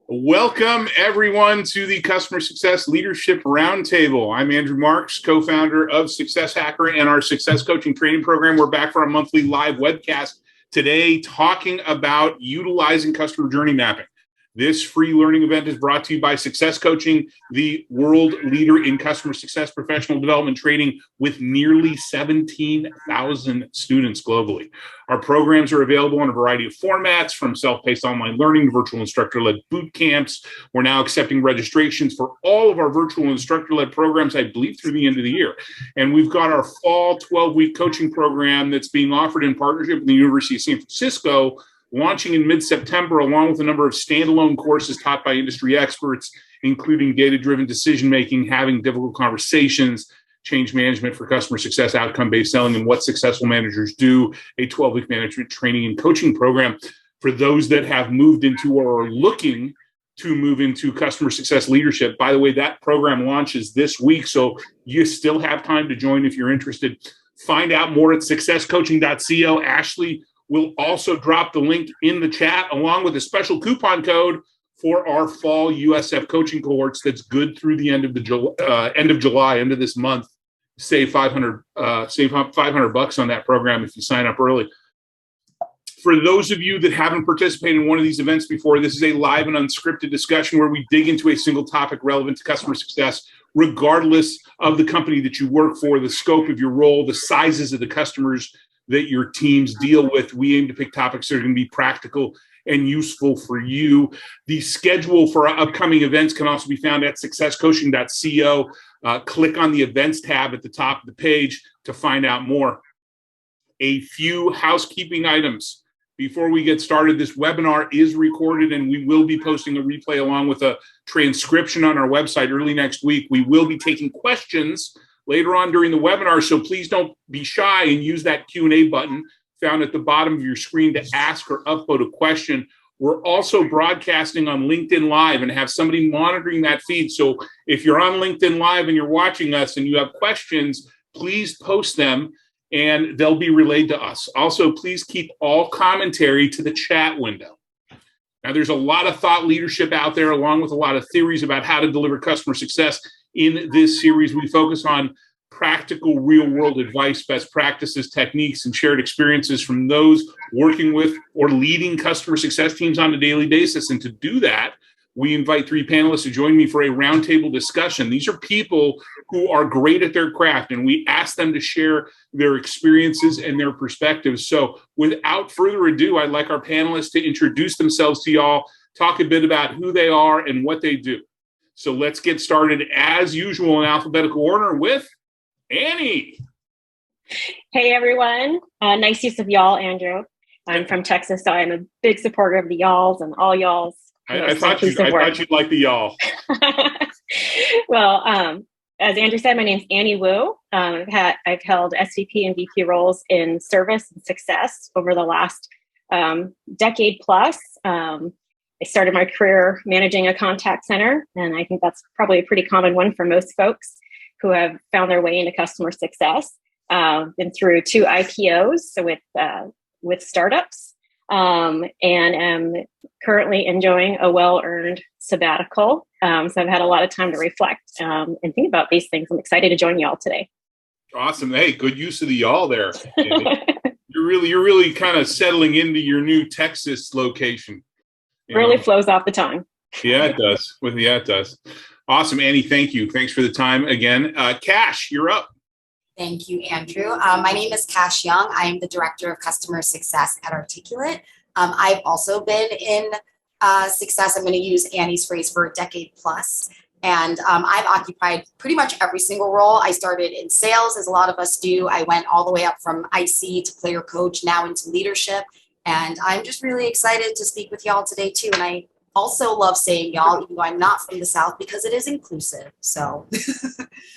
Welcome, everyone, to the Customer Success Leadership Roundtable. I'm Andrew Marks, co-founder of Success Hacker and our Success Coaching Training Program. We're back for our monthly live webcast today talking about utilizing customer journey mapping. This free learning event is brought to you by Success Coaching, the world leader in customer success professional development training with nearly 17,000 students globally. Our programs are available in a variety of formats, from self-paced online learning to virtual instructor-led boot camps. We're now accepting registrations for all of our virtual instructor-led programs, I believe, through the end of the year. And we've got our fall 12-week coaching program that's being offered in partnership with the University of San Francisco, launching in mid-September, along with a number of standalone courses taught by industry experts, including data-driven decision-making, having difficult conversations, change management for customer success, outcome-based selling, and what successful managers do, a 12-week management training and coaching program for those that have moved into or are looking to move into customer success leadership. By the way, that program launches this week, so you still have time to join if you're interested. Find out more at successcoaching.co. Ashley will also drop the link in the chat along with a special coupon code for our fall USF coaching cohorts that's good through the end of July, end of this month. Save $500 on that program if you sign up early. For those of you that haven't participated in one of these events before, this is a live and unscripted discussion where we dig into a single topic relevant to customer success, regardless of the company that you work for, the scope of your role, the sizes of the customers that your teams deal with. We aim to pick topics that are going to be practical and useful for you. The schedule for our upcoming events can also be found at successcoaching.co. Click on the events tab at the top of the page to find out more. A few housekeeping items before we get started. This webinar is recorded and we will be posting a replay along with a transcription on our website early next week. We will be taking questions later on during the webinar, so please don't be shy and use that Q&A button found at the bottom of your screen to ask or upvote a question. We're also broadcasting on LinkedIn Live and have somebody monitoring that feed. So if you're on LinkedIn Live and you're watching us and you have questions, please post them and they'll be relayed to us. Also, please keep all commentary to the chat window. Now, there's a lot of thought leadership out there, along with a lot of theories about how to deliver customer success. In this series, we focus on practical, real-world advice, best practices, techniques, and shared experiences from those working with or leading customer success teams on a daily basis. And to do that, we invite three panelists to join me for a roundtable discussion. These are people who are great at their craft, and we ask them to share their experiences and their perspectives. So without further ado, I'd like our panelists to introduce themselves to y'all, talk a bit about who they are and what they do. So let's get started, as usual, in alphabetical order with Annie. Hey, everyone. Nice use of y'all, Andrew. I'm from Texas, so I'm a big supporter of the y'alls and all y'alls. I thought you'd like the y'all. Well, as Andrew said, my name's Annie Wu. I've held SVP and VP roles in service and success over the last decade plus. I started my career managing a contact center, and I think that's probably a pretty common one for most folks who have found their way into customer success. Been through 2 IPOs so with startups, and am currently enjoying a well-earned sabbatical. So I've had a lot of time to reflect and think about these things. I'm excited to join you all today. Awesome. Hey, good use of the y'all there. You're really kind of settling into your new Texas location. Really flows off the tongue. Yeah, it does. It does. Awesome, Annie. Thank you. Thanks for the time again. Cash, you're up. Thank you, Andrew. My name is Cash Young. I am the Director of Customer Success at Articulate. I've also been in success. I'm going to use Annie's phrase for a decade plus. And I've occupied pretty much every single role. I started in sales, as a lot of us do. I went all the way up from IC to player coach, now into leadership. And I'm just really excited to speak with y'all today, too. And I also love saying y'all, even though I'm not from the South, because it is inclusive. So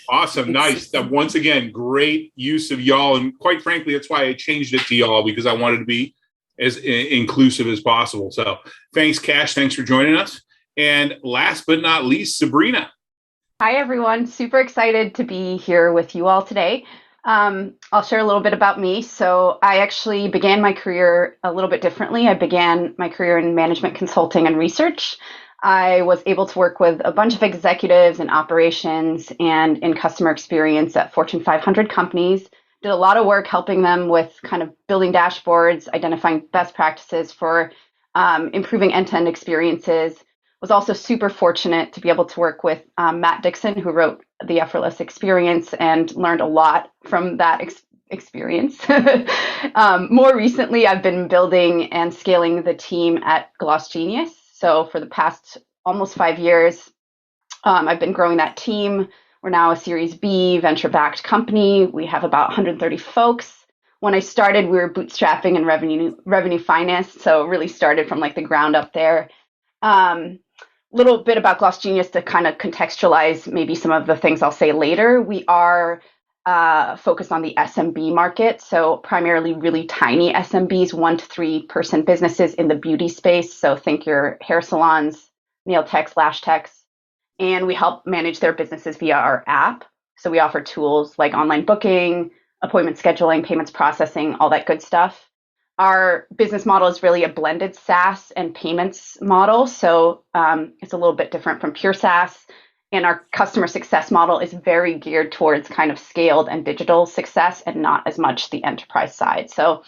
awesome. Nice. Once again, great use of y'all. And quite frankly, that's why I changed it to y'all, because I wanted to be as inclusive as possible. So thanks, Cash. Thanks for joining us. And last but not least, Sabrina. Hi, everyone. Super excited to be here with you all today. I'll share a little bit about me. So I actually began my career a little bit differently. I began my career in management consulting and research. I was able to work with a bunch of executives in operations and in customer experience at Fortune 500 companies. Did a lot of work helping them with kind of building dashboards, identifying best practices for improving end-to-end experiences. Was also super fortunate to be able to work with Matt Dixon, who wrote The Effortless Experience, and learned a lot from that experience. More recently, I've been building and scaling the team at Gloss Genius. So for the past almost 5 years, I've been growing that team. We're now a Series B venture-backed company. We have about 130 folks. When I started, we were bootstrapping and revenue finance, so really started from like the ground up there. Little bit about Gloss Genius to kind of contextualize maybe some of the things I'll say later. We are focused on the SMB market, so primarily really tiny SMBs, 1 to 3 person businesses in the beauty space. So think your hair salons, nail techs, lash techs, and we help manage their businesses via our app. So we offer tools like online booking, appointment scheduling, payments processing, all that good stuff. Our business model is really a blended SaaS and payments model. So it's a little bit different from pure SaaS. And our customer success model is very geared towards kind of scaled and digital success and not as much the enterprise side. So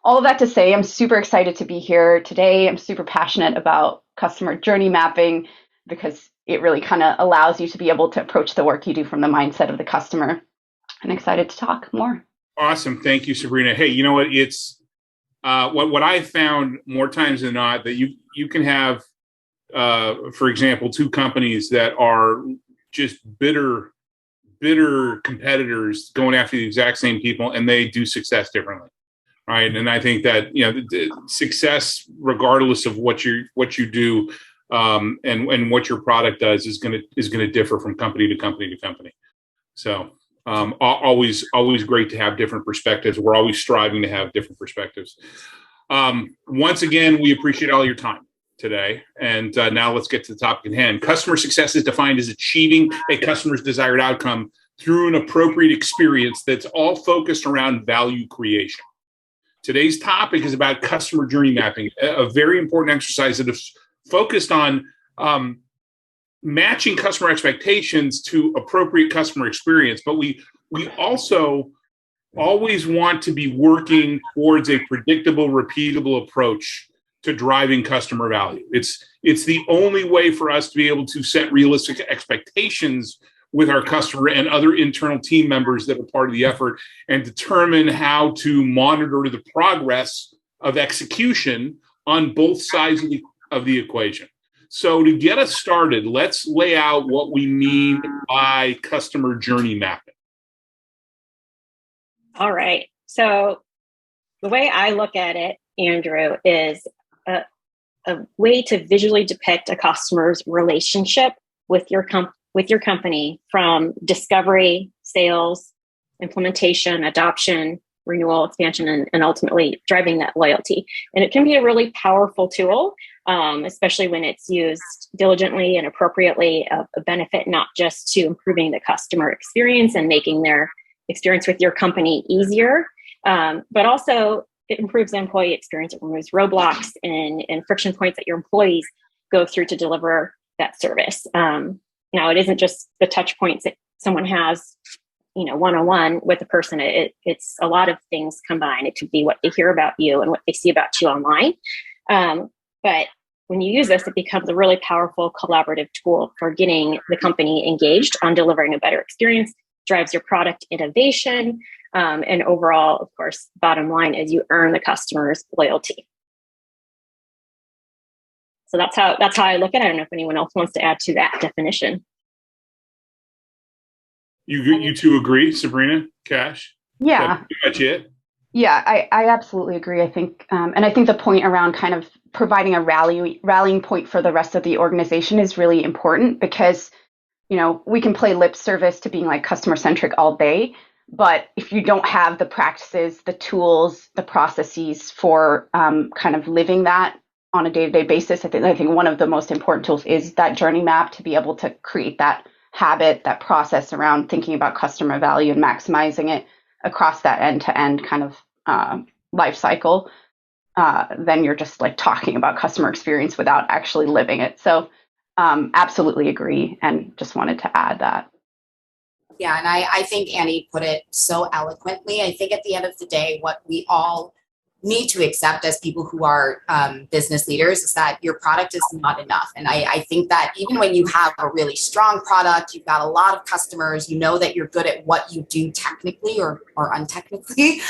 all of that to say, I'm super excited to be here today. I'm super passionate about customer journey mapping because it really kind of allows you to be able to approach the work you do from the mindset of the customer. I'm excited to talk more. Awesome. Thank you, Sabrina. Hey, you know what? It's what I found more times than not that you can have, for example, 2 companies that are just bitter competitors going after the exact same people, and they do success differently, right? And I think that the success, regardless of what you do, and what your product does, is going to differ from company to company to company. So always great to have different perspectives. We're always striving to have different perspectives. Once again, we appreciate all your time today. And now let's get to the topic at hand. Customer success is defined as achieving a customer's desired outcome through an appropriate experience that's all focused around value creation. Today's topic is about customer journey mapping, a very important exercise that is focused on matching customer expectations to appropriate customer experience. But we also always want to be working towards a predictable, repeatable approach to driving customer value. It's the only way for us to be able to set realistic expectations with our customer and other internal team members that are part of the effort, and determine how to monitor the progress of execution on both sides of the equation. So to get us started, let's lay out what we mean by customer journey mapping. All right. So the way I look at it, Andrew, is a way to visually depict a customer's relationship with your company from discovery, sales, implementation, adoption, renewal, expansion, and ultimately driving that loyalty. And it can be a really powerful tool, especially when it's used diligently and appropriately, a benefit not just to improving the customer experience and making their experience with your company easier, but also it improves the employee experience. It removes roadblocks and friction points that your employees go through to deliver that service. Now, it isn't just the touch points that someone has, one-on-one with a person. It's a lot of things combined. It could be what they hear about you and what they see about you online. But when you use this, it becomes a really powerful collaborative tool for getting the company engaged on delivering a better experience, drives your product innovation, and overall, of course, bottom line is you earn the customer's loyalty. So that's how I look at it. I don't know if anyone else wants to add to that definition. You two agree, Sabrina, Cash? Yeah. Pretty much it? Yeah, I absolutely agree. I think, and I think the point around kind of providing a rallying point for the rest of the organization is really important because, we can play lip service to being like customer centric all day, but if you don't have the practices, the tools, the processes for kind of living that on a day-to-day basis, I think one of the most important tools is that journey map to be able to create that habit, that process around thinking about customer value and maximizing it across that end-to-end kind of life cycle. Then you're just like talking about customer experience without actually living it. So absolutely agree, and just wanted to add that. Yeah, and I think Annie put it so eloquently. I think at the end of the day, what we all need to accept as people who are business leaders is that your product is not enough. And I think that even when you have a really strong product, you've got a lot of customers, you know that you're good at what you do technically or untechnically,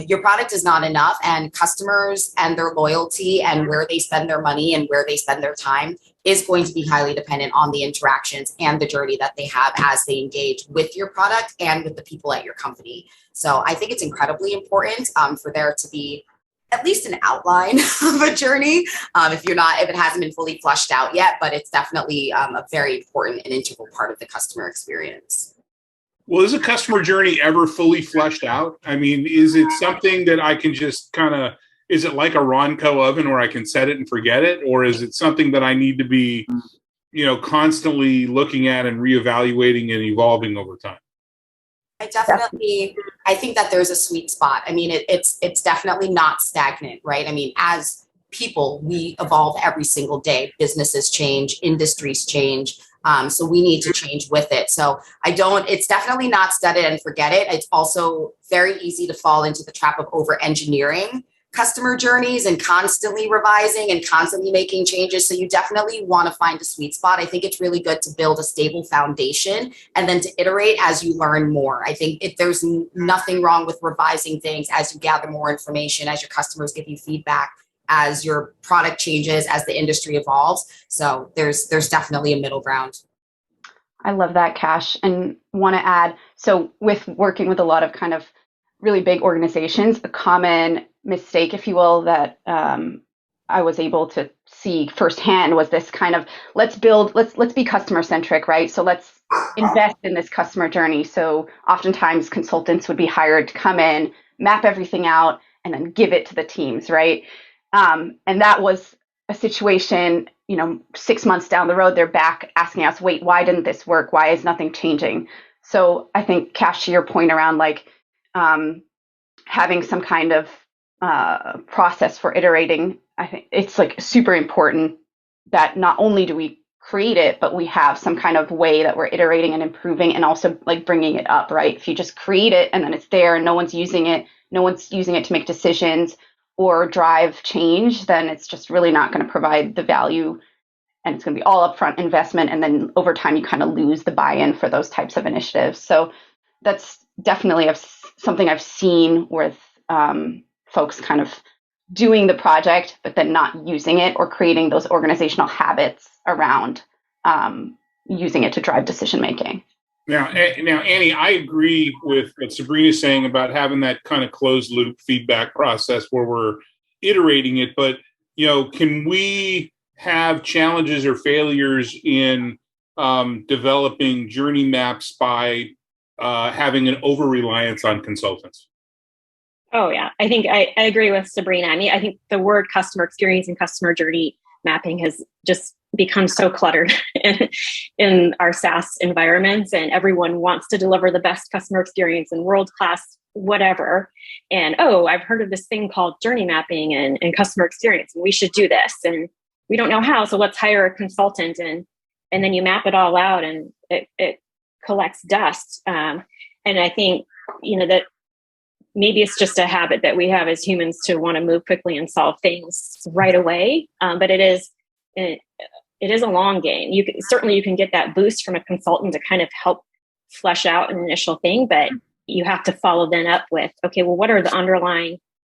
your product is not enough. And customers and their loyalty and where they spend their money and where they spend their time is going to be highly dependent on the interactions and the journey that they have as they engage with your product and with the people at your company. So I think it's incredibly important for there to be at least an outline of a journey if it hasn't been fully fleshed out yet, but it's definitely a very important and integral part of the customer experience. Well, is a customer journey ever fully fleshed out? I mean, is it something that I can just is it like a Ronco oven where I can set it and forget it? Or is it something that I need to be, constantly looking at and reevaluating and evolving over time? I think that there's a sweet spot. I mean, it's definitely not stagnant, right? I mean, as people, we evolve every single day. Businesses change, industries change. So we need to change with it. So it's definitely not set it and forget it. It's also very easy to fall into the trap of over engineering customer journeys and constantly revising and constantly making changes. So you definitely want to find a sweet spot. I think it's really good to build a stable foundation and then to iterate as you learn more. I think there's nothing wrong with revising things as you gather more information, as your customers give you feedback, as your product changes, as the industry evolves. So there's definitely a middle ground. I love that, Cash, and want to add, so with working with a lot of kind of really big organizations, a common mistake, if you will, that I was able to see firsthand was this kind of let's be customer centric, right? So let's invest in this customer journey. So oftentimes consultants would be hired to come in, map everything out, and then give it to the teams, right? And that was a situation, 6 months down the road, they're back asking us, wait, why didn't this work? Why is nothing changing? So I think, Cash, to your point around having some kind of process for iterating, I think it's super important that not only do we create it, but we have some kind of way that we're iterating and improving and also bringing it up, right? If you just create it and then it's there and no one's using it to make decisions or drive change, then it's just really not going to provide the value, and it's going to be all upfront investment. And then over time, you kind of lose the buy-in for those types of initiatives. So that's definitely something I've seen with folks kind of doing the project, but then not using it or creating those organizational habits around using it to drive decision making. Now, Annie, I agree with what Sabrina's saying about having that kind of closed loop feedback process where we're iterating it. But, can we have challenges or failures in developing journey maps by having an over-reliance on consultants? Oh, yeah. I think I agree with Sabrina. I mean, I think the word customer experience and customer journey mapping has just become so cluttered in our SaaS environments, and everyone wants to deliver the best customer experience and world-class whatever. And, I've heard of this thing called journey mapping and customer experience, and we should do this. And we don't know how, so let's hire a consultant. And then you map it all out and it collects dust. And I think, that maybe it's just a habit that we have as humans to want to move quickly and solve things right away. But it is a long game. You can get that boost from a consultant to kind of help flesh out an initial thing, but you have to follow then up with, okay, well, what are the underlying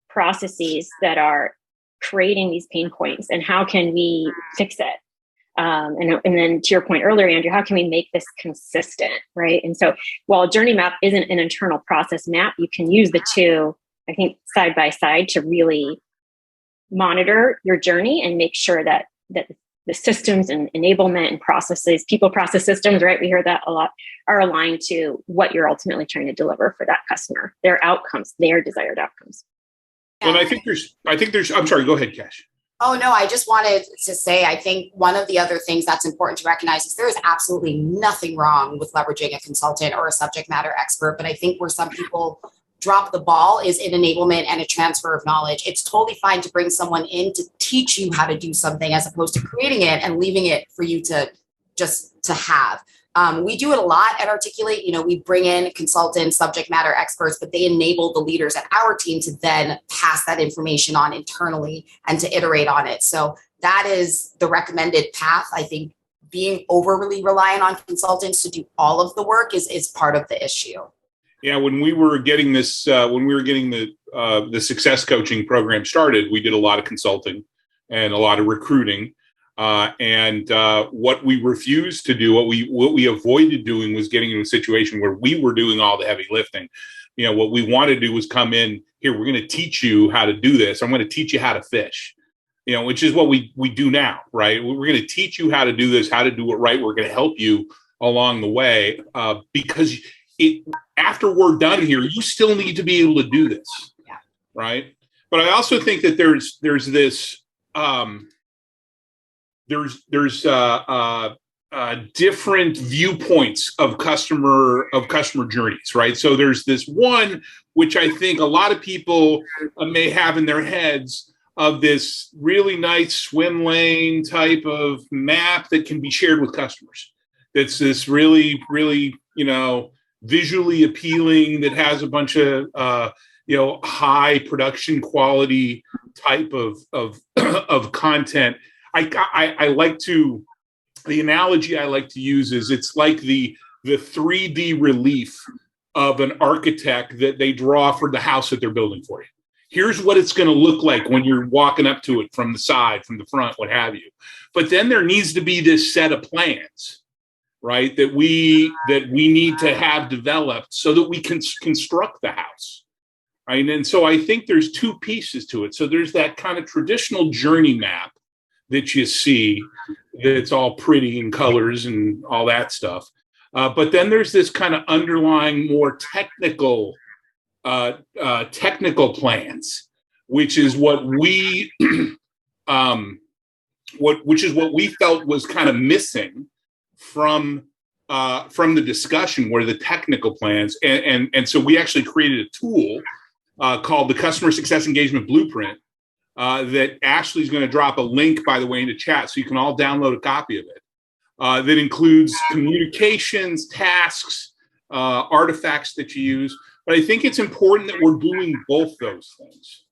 processes that are creating these pain points and how can we fix it? And then to your point earlier, Andrew, how can we make this consistent, right? And so while a journey map isn't an internal process map, you can use the two, I think, side by side to really monitor your journey and make sure that the systems and enablement and processes, people, process, systems, right? We hear that a lot, are aligned to what you're ultimately trying to deliver for that customer, their outcomes, their desired outcomes. Well, I think there's, I'm sorry, go ahead, Cash. Oh, no, I just wanted to say, I think one of the other things that's important to recognize is there is absolutely nothing wrong with leveraging a consultant or a subject matter expert. But I think where some people drop the ball is in enablement and a transfer of knowledge. It's totally fine to bring someone in to teach you how to do something as opposed to creating it and leaving it for you to just to have. We do it a lot at Articulate. We bring in consultants, subject matter experts, but they enable the leaders at our team to then pass that information on internally and to iterate on it. So that is the recommended path. I think being overly reliant on consultants to do all of the work is part of the issue. Yeah, when we were getting this, the success coaching program started, we did a lot of consulting and a lot of recruiting. And what we refused to do, what we avoided doing, was getting into a situation where we were doing all the heavy lifting. What we wanted to do was come in here. We're going to teach you how to do this. I'm going to teach you how to fish. Which is what we do now, right? We're going to teach you how to do this, how to do it right. We're going to help you along the way, because after we're done here, you still need to be able to do this, right? But I also think that there's this. There's different viewpoints of customer journeys, right? So there's this one which I think a lot of people may have in their heads, of this really nice swim lane type of map that can be shared with customers. That's this really, really, visually appealing, that has a bunch of high production quality type of content. The analogy I like to use is it's like the 3D relief of an architect that they draw for the house that they're building for you. Here's what it's going to look like when you're walking up to it from the side, from the front, what have you. But then there needs to be this set of plans, right, that we need to have developed so that we can construct the house, right? And so I think there's two pieces to it. So there's that kind of traditional journey map that you see, that's all pretty in colors and all that stuff. But then there's this kind of underlying, more technical plans, which is what we felt was kind of missing from the discussion, were the technical plans. And so we actually created a tool called the Customer Success Engagement Blueprint that Ashley's going to drop a link, by the way, in the chat, so you can all download a copy of it. That includes communications, tasks, artifacts that you use. But I think it's important that we're doing both those things.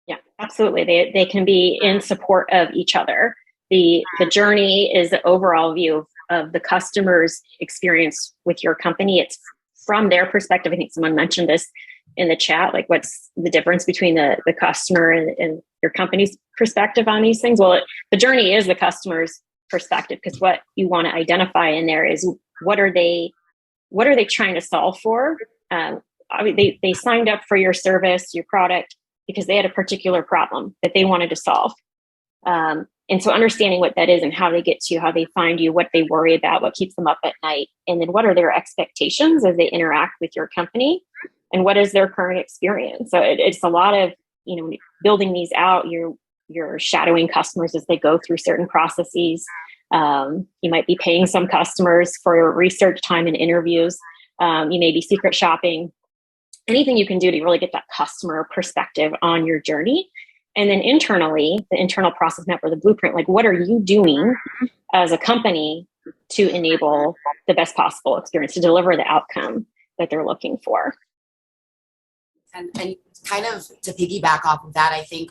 Yeah, absolutely. They can be in support of each other. The journey is the overall view of the customer's experience with your company. It's from their perspective. I think someone mentioned this in the chat, like what's the difference between the customer and your company's perspective on these things? Well, the journey is the customer's perspective, because what you want to identify in there is what are they trying to solve for? They signed up for your service, your product, because they had a particular problem that they wanted to solve. And so understanding what that is and how they get to you, how they find you, what they worry about, what keeps them up at night, and then what are their expectations as they interact with your company, and what is their current experience. So it's a lot of, building these out. You're shadowing customers as they go through certain processes. You might be paying some customers for research time and interviews. You may be secret shopping. Anything you can do to really get that customer perspective on your journey. And then internally, the internal process map or the blueprint, like what are you doing as a company to enable the best possible experience, to deliver the outcome that they're looking for? And kind of to piggyback off of that, I think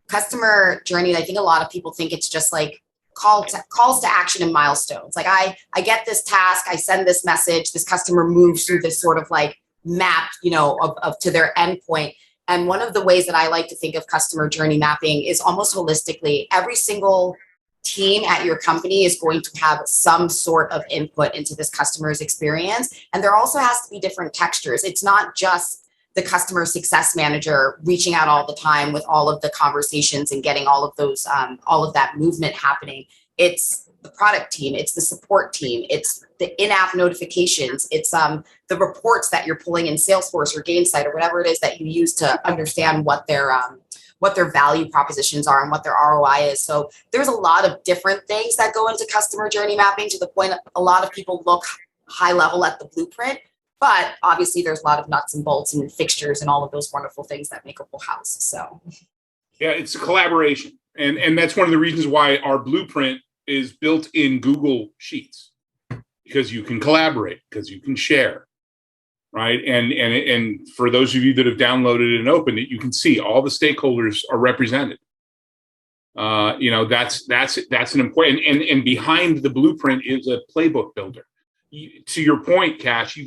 customer journey, I think a lot of people think it's just like calls to action and milestones. Like I get this task, I send this message, this customer moves through this sort of like map, of to their endpoint. And one of the ways that I like to think of customer journey mapping is almost holistically. Every single team at your company is going to have some sort of input into this customer's experience. And there also has to be different textures. It's not just the customer success manager reaching out all the time with all of the conversations and getting all of those, all of that movement happening. It's the product team, it's the support team, it's the in-app notifications, it's the reports that you're pulling in Salesforce or Gainsight or whatever it is that you use to understand what their value propositions are and what their ROI is. So there's a lot of different things that go into customer journey mapping, to the point a lot of people look high level at the blueprint. But obviously there's a lot of nuts and bolts and fixtures and all of those wonderful things that make a whole house. So yeah, it's a collaboration. And that's one of the reasons why our blueprint is built in Google Sheets, because you can collaborate, because you can share, right? And for those of you that have downloaded it and opened it, you can see all the stakeholders are represented. That's an important, and behind the blueprint is a playbook builder. To your point, Cash,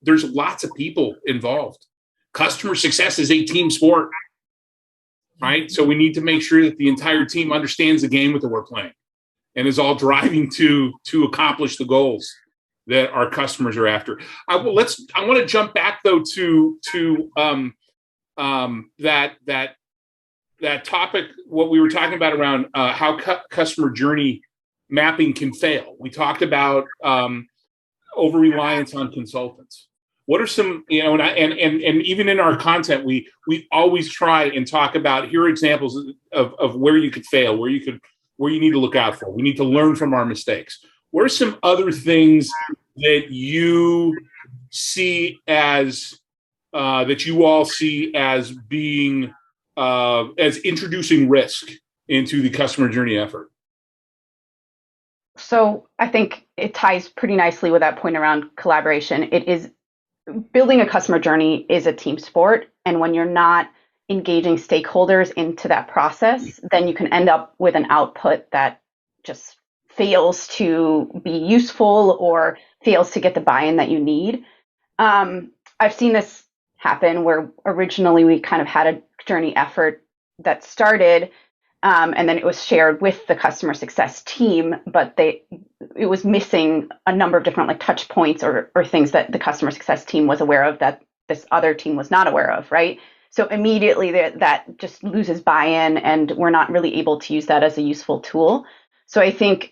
there's lots of people involved. Customer success is a team sport, right? So we need to make sure that the entire team understands the game that we're playing and is all driving to accomplish the goals that our customers are after. I want to jump back though to that topic, what we were talking about around how customer journey mapping can fail. We talked about over-reliance on consultants. What are some, and even in our content, we always try and talk about, here are examples of where you could fail, where you need to look out for. We need to learn from our mistakes. What are some other things that you see as, that you all see as being, as introducing risk into the customer journey effort? So I think it ties pretty nicely with that point around collaboration. It is, building a customer journey is a team sport. And when you're not engaging stakeholders into that process, then you can end up with an output that just fails to be useful or fails to get the buy-in that you need. I've seen this happen where originally we kind of had a journey effort that started, and then it was shared with the customer success team, but it was missing a number of different touch points or things that the customer success team was aware of that this other team was not aware of, right? So immediately that just loses buy-in, and we're not really able to use that as a useful tool. So I think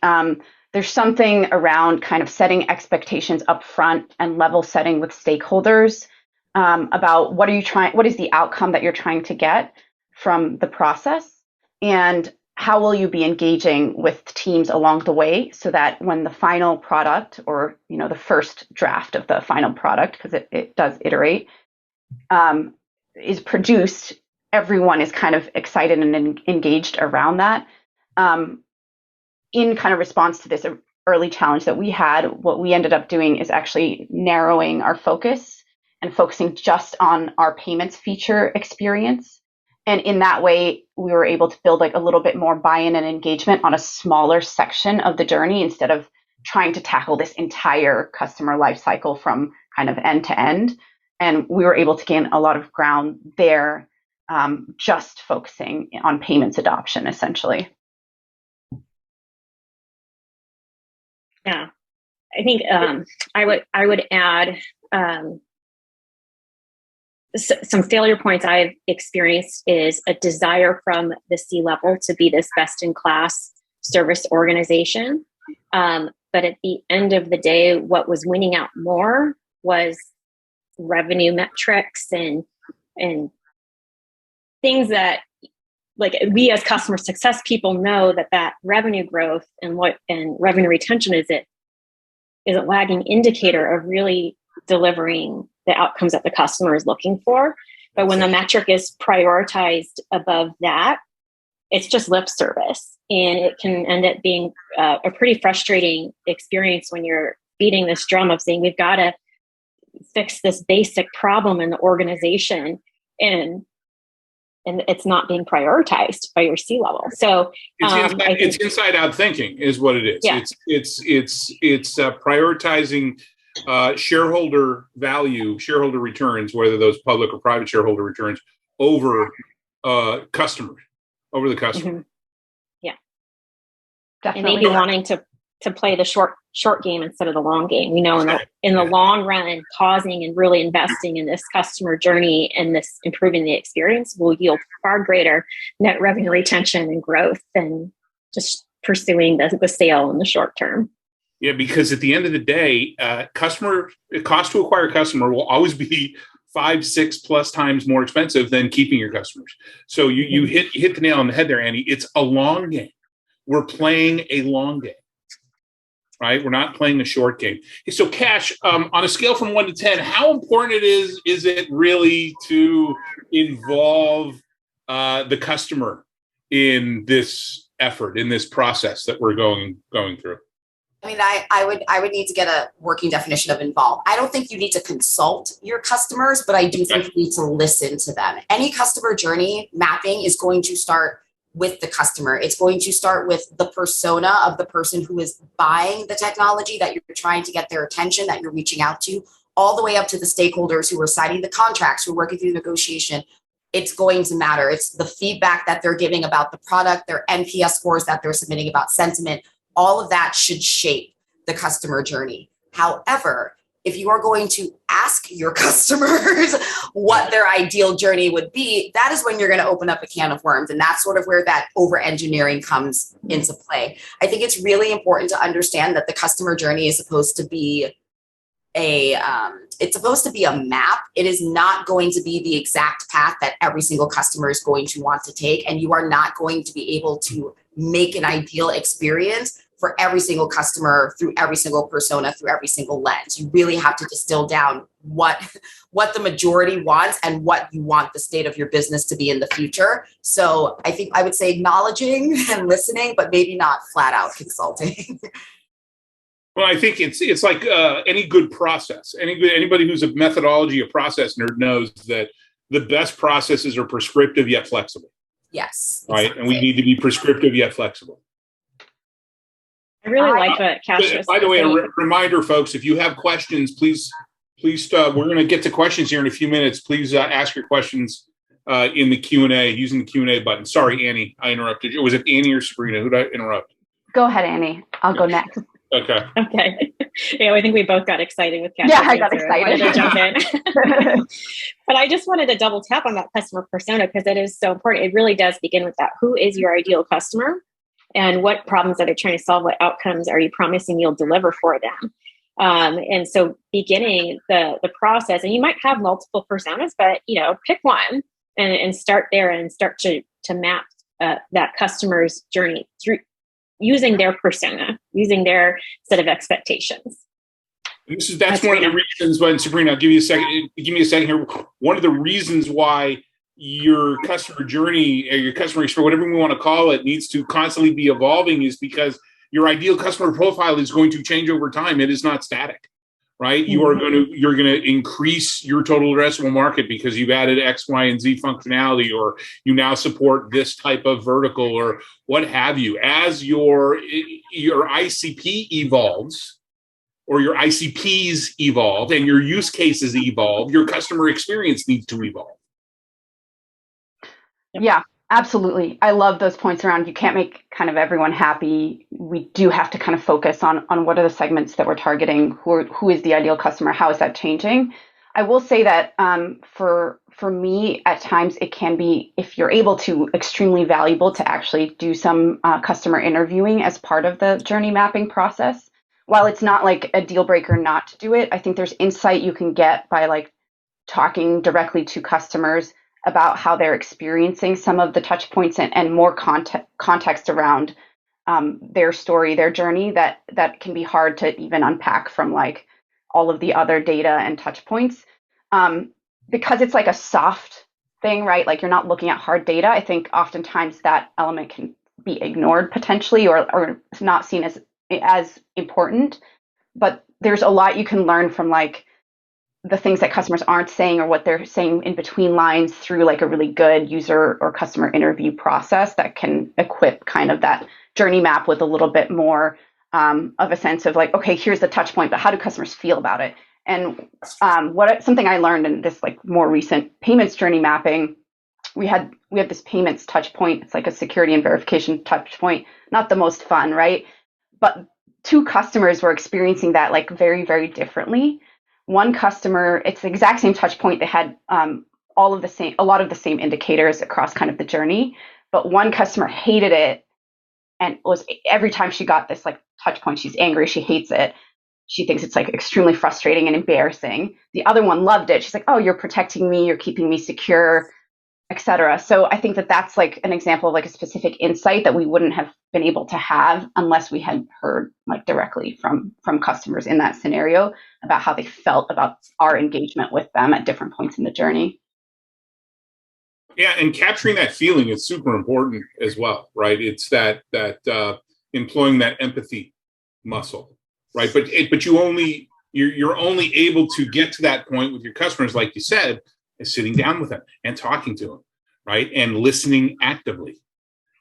there's something around kind of setting expectations up front and level setting with stakeholders about what is the outcome that you're trying to get from the process, and how will you be engaging with teams along the way, so that when the final product, or the first draft of the final product, because it does iterate, is produced, everyone is kind of excited and engaged around that. In kind of response to this early challenge that we had, what we ended up doing is actually narrowing our focus and focusing just on our payments feature experience. And in that way, we were able to build a little bit more buy-in and engagement on a smaller section of the journey, instead of trying to tackle this entire customer lifecycle from kind of end to end. And we were able to gain a lot of ground there, just focusing on payments adoption, essentially. Yeah, I think I would add some failure points I've experienced is a desire from the C-level to be this best-in-class service organization. But at the end of the day, what was winning out more was revenue metrics and things that, we as customer success people know that revenue growth and revenue retention is a lagging indicator of really delivering the outcomes that the customer is looking for. But when the metric is prioritized above that, it's just lip service. And it can end up being a pretty frustrating experience when you're beating this drum of saying, we've got to fix this basic problem in the organization, and it's not being prioritized by your C-level. So it's inside out thinking is what it is. Yeah. It's prioritizing shareholder value, shareholder returns, whether those public or private shareholder returns, over the customer. Mm-hmm. Yeah. Definitely. And maybe wanting to play the short game instead of the long game. In the long run, pausing and really investing in this customer journey and this improving the experience will yield far greater net revenue retention and growth than just pursuing the sale in the short term. Yeah, because at the end of the day, cost to acquire a customer will always be 5-6+ times more expensive than keeping your customers. So you hit the nail on the head there, Andy. It's a long game. We're playing a long game. right? We're not playing a short game. So Cash, on a scale from 1 to 10, how important is it really to involve the customer in this effort, in this process that we're going through? I mean, I would need to get a working definition of involve. I don't think you need to consult your customers, but I do think you need to listen to them. Any customer journey mapping is going to start with the customer. It's going to start with the persona of the person who is buying the technology that you're trying to get their attention, that you're reaching out to, all the way up to the stakeholders who are signing the contracts, who are working through negotiation. It's going to matter. It's the feedback that they're giving about the product, their NPS scores that they're submitting about sentiment. All of that should shape the customer journey. However, if you are going to ask your customers what their ideal journey would be, that is when you're going to open up a can of worms. And that's sort of where that over-engineering comes into play. I think it's really important to understand that the customer journey is supposed to be it's supposed to be a map. It is not going to be the exact path that every single customer is going to want to take. And you are not going to be able to make an ideal experience for every single customer, through every single persona, through every single lens. You really have to distill down what the majority wants and what you want the state of your business to be in the future. So I think I would say acknowledging and listening, but maybe not flat out consulting. Well, I think it's like any good process. Anybody who's a methodology, a process nerd knows that the best processes are prescriptive yet flexible. Yes. Right, exactly. and we need to be prescriptive yet flexible. I really like what Cash was. By the way, a reminder, folks, if you have questions, please, we're going to get to questions here in a few minutes. Please ask your questions in the Q&A, using the Q&A button. Sorry, Annie, I interrupted you. Was it Annie or Sabrina? Who did I interrupt? Go ahead, Annie. I'll go next. Okay. Yeah, I think we both got excited with Cash. Yeah, I got excited. I wanted to jump in. But I just wanted to double tap on that customer persona because it is so important. It really does begin with that. Who is your ideal customer? And what problems are they trying to solve? What outcomes are you promising you'll deliver for them? And so beginning the process, and you might have multiple personas, but pick one and start there and start to map that customer's journey through using their persona, using their set of expectations. That's one of the reasons when, Sabrina, I'll give you a second. Give me a second here. One of the reasons why your customer journey or your customer experience, whatever we want to call it, needs to constantly be evolving is because your ideal customer profile is going to change over time. It is not static, right? Mm-hmm. You're going to increase your total addressable market because you've added X, Y, and Z functionality, or you now support this type of vertical, or what have you. As your ICP evolves, or your ICPs evolve, and your use cases evolve, your customer experience needs to evolve. Yeah, absolutely. I love those points around you can't make kind of everyone happy. We do have to kind of focus on what are the segments that we're targeting, who is the ideal customer, how is that changing? I will say that for me, at times it can be, if you're able to, extremely valuable to actually do some customer interviewing as part of the journey mapping process. While it's not like a deal breaker not to do it, I think there's insight you can get by like talking directly to customers about how they're experiencing some of the touch points and more context around their story, their journey that can be hard to even unpack from like all of the other data and touch points. Because it's like a soft thing, right? Like you're not looking at hard data. I think oftentimes that element can be ignored potentially or not seen as important. But there's a lot you can learn from like the things that customers aren't saying or what they're saying in between lines through like a really good user or customer interview process that can equip kind of that journey map with a little bit more of a sense of like, okay, here's the touch point, but how do customers feel about it? And something I learned in this like more recent payments journey mapping, we have this payments touch point. It's like a security and verification touch point, not the most fun, right? But two customers were experiencing that like very, very differently. One customer, it's the exact same touch point. They had a lot of the same indicators across kind of the journey, but one customer hated it and was every time she got this like touch point, she's angry, she hates it. She thinks it's like extremely frustrating and embarrassing. The other one loved it. She's like, oh, you're protecting me, you're keeping me secure. et cetera. So I think that that's like an example of like a specific insight that we wouldn't have been able to have unless we had heard like directly from customers in that scenario about how they felt about our engagement with them at different points in the journey. Yeah, and capturing that feeling is super important as well, right? It's that employing that empathy muscle, right? But you're only able to get to that point with your customers, like you said, is sitting down with them and talking to them, right? And listening actively,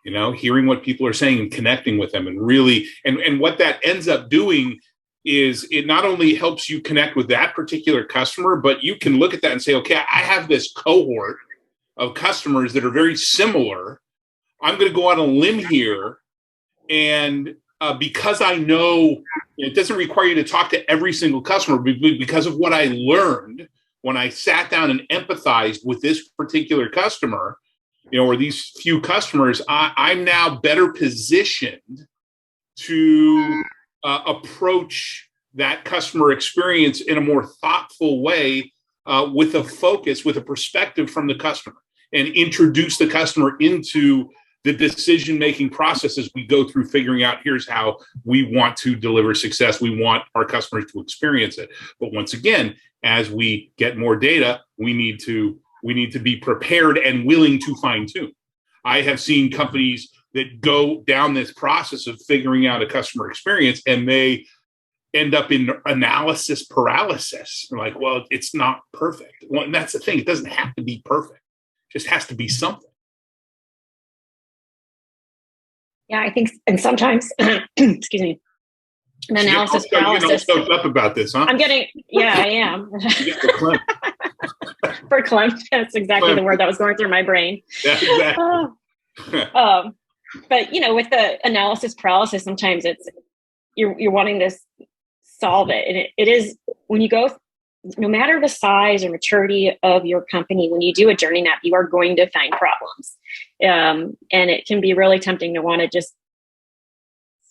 hearing what people are saying and connecting with them, and really, and what that ends up doing is it not only helps you connect with that particular customer, but you can look at that and say, okay, I have this cohort of customers that are very similar. I'm going to go on a limb here, and because I know it doesn't require you to talk to every single customer, because of what I learned when I sat down and empathized with this particular customer, or these few customers, I'm now better positioned to approach that customer experience in a more thoughtful way, with a focus, with a perspective from the customer, and introduce the customer into the decision-making process as we go through figuring out, here's how we want to deliver success. We want our customers to experience it. But once again, as we get more data, we need to be prepared and willing to fine-tune. I have seen companies that go down this process of figuring out a customer experience, and they end up in analysis paralysis. They're like, well, it's not perfect. Well, and that's the thing. It doesn't have to be perfect. It just has to be something. Yeah, I think, and sometimes, excuse me, an analysis paralysis. You're stoked up about this, huh? I am. Verklempt. That's exactly the word that was going through my brain. Yeah, exactly. But with the analysis paralysis, sometimes it's you're wanting to solve it, and it is when you go. No matter the size or maturity of your company, when you do a journey map, you are going to find problems. And it can be really tempting to want to just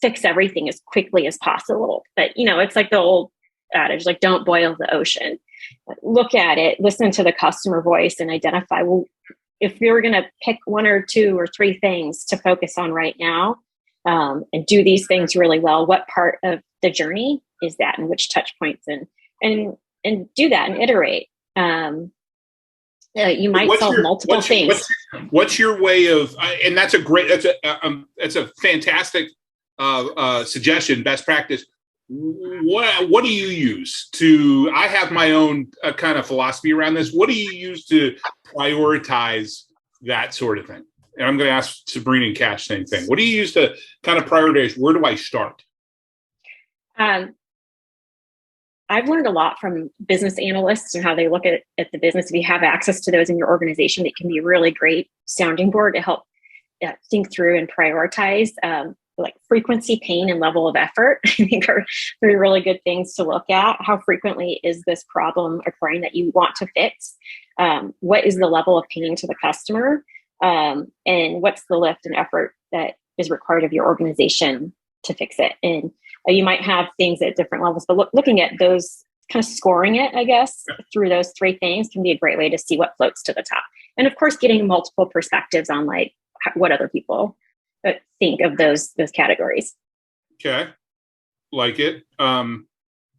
fix everything as quickly as possible. But, it's like the old adage, like, don't boil the ocean. Look at it, listen to the customer voice, and identify, well, if we were going to pick one or two or three things to focus on right now, and do these things really well, what part of the journey is that, and which touch points, and do that and iterate. You might solve multiple things. What's your way of? And that's a fantastic suggestion, best practice. What do you use to? I have my own kind of philosophy around this. What do you use to prioritize that sort of thing? And I'm going to ask Sabrina and Cash same thing. What do you use to kind of prioritize? Where do I start? I've learned a lot from business analysts and how they look at the business. If you have access to those in your organization, it can be a really great sounding board to help think through and prioritize. Like frequency, pain, and level of effort, I think are three really good things to look at. How frequently is this problem occurring that you want to fix? What is the level of pain to the customer? And what's the lift and effort that is required of your organization to fix it? And you might have things at different levels, but looking at those, kind of scoring it, I guess, through those three things can be a great way to see what floats to the top. And of course, getting multiple perspectives on like what other people think of those categories. Okay. Like it.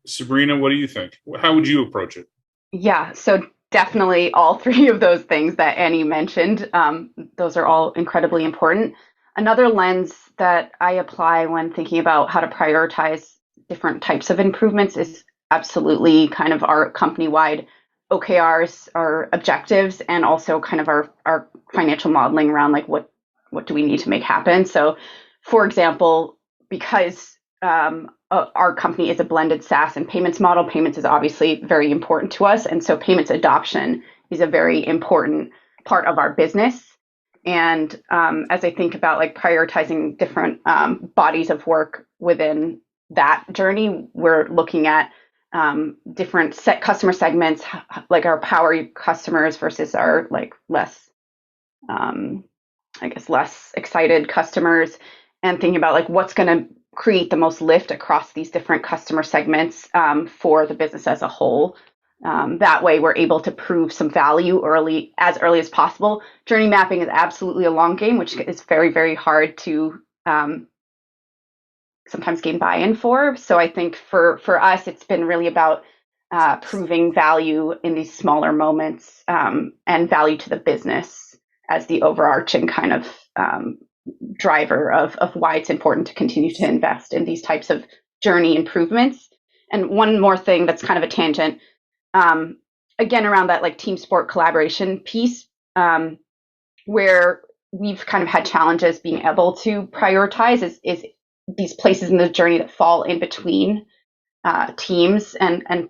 Sabrina, what do you think? How would you approach it? Yeah, so definitely all three of those things that Annie mentioned, those are all incredibly important. Another lens that I apply when thinking about how to prioritize different types of improvements is absolutely kind of our company-wide OKRs, our objectives, and also kind of our financial modeling around like what do we need to make happen. So, for example, because our company is a blended SaaS and payments model, payments is obviously very important to us. And so payments adoption is a very important part of our business. And as I think about like prioritizing different bodies of work within that journey, we're looking at different customer segments, like our power customers versus our like less excited customers, and thinking about like what's going to create the most lift across these different customer segments for the business as a whole. That way, we're able to prove some value as early as possible. Journey mapping is absolutely a long game, which is very, very hard to sometimes gain buy-in for. So I think for us, it's been really about proving value in these smaller moments and value to the business as the overarching kind of driver of why it's important to continue to invest in these types of journey improvements. And one more thing that's kind of a tangent, again, around that like team sport collaboration piece, where we've kind of had challenges being able to prioritize is these places in the journey that fall in between teams and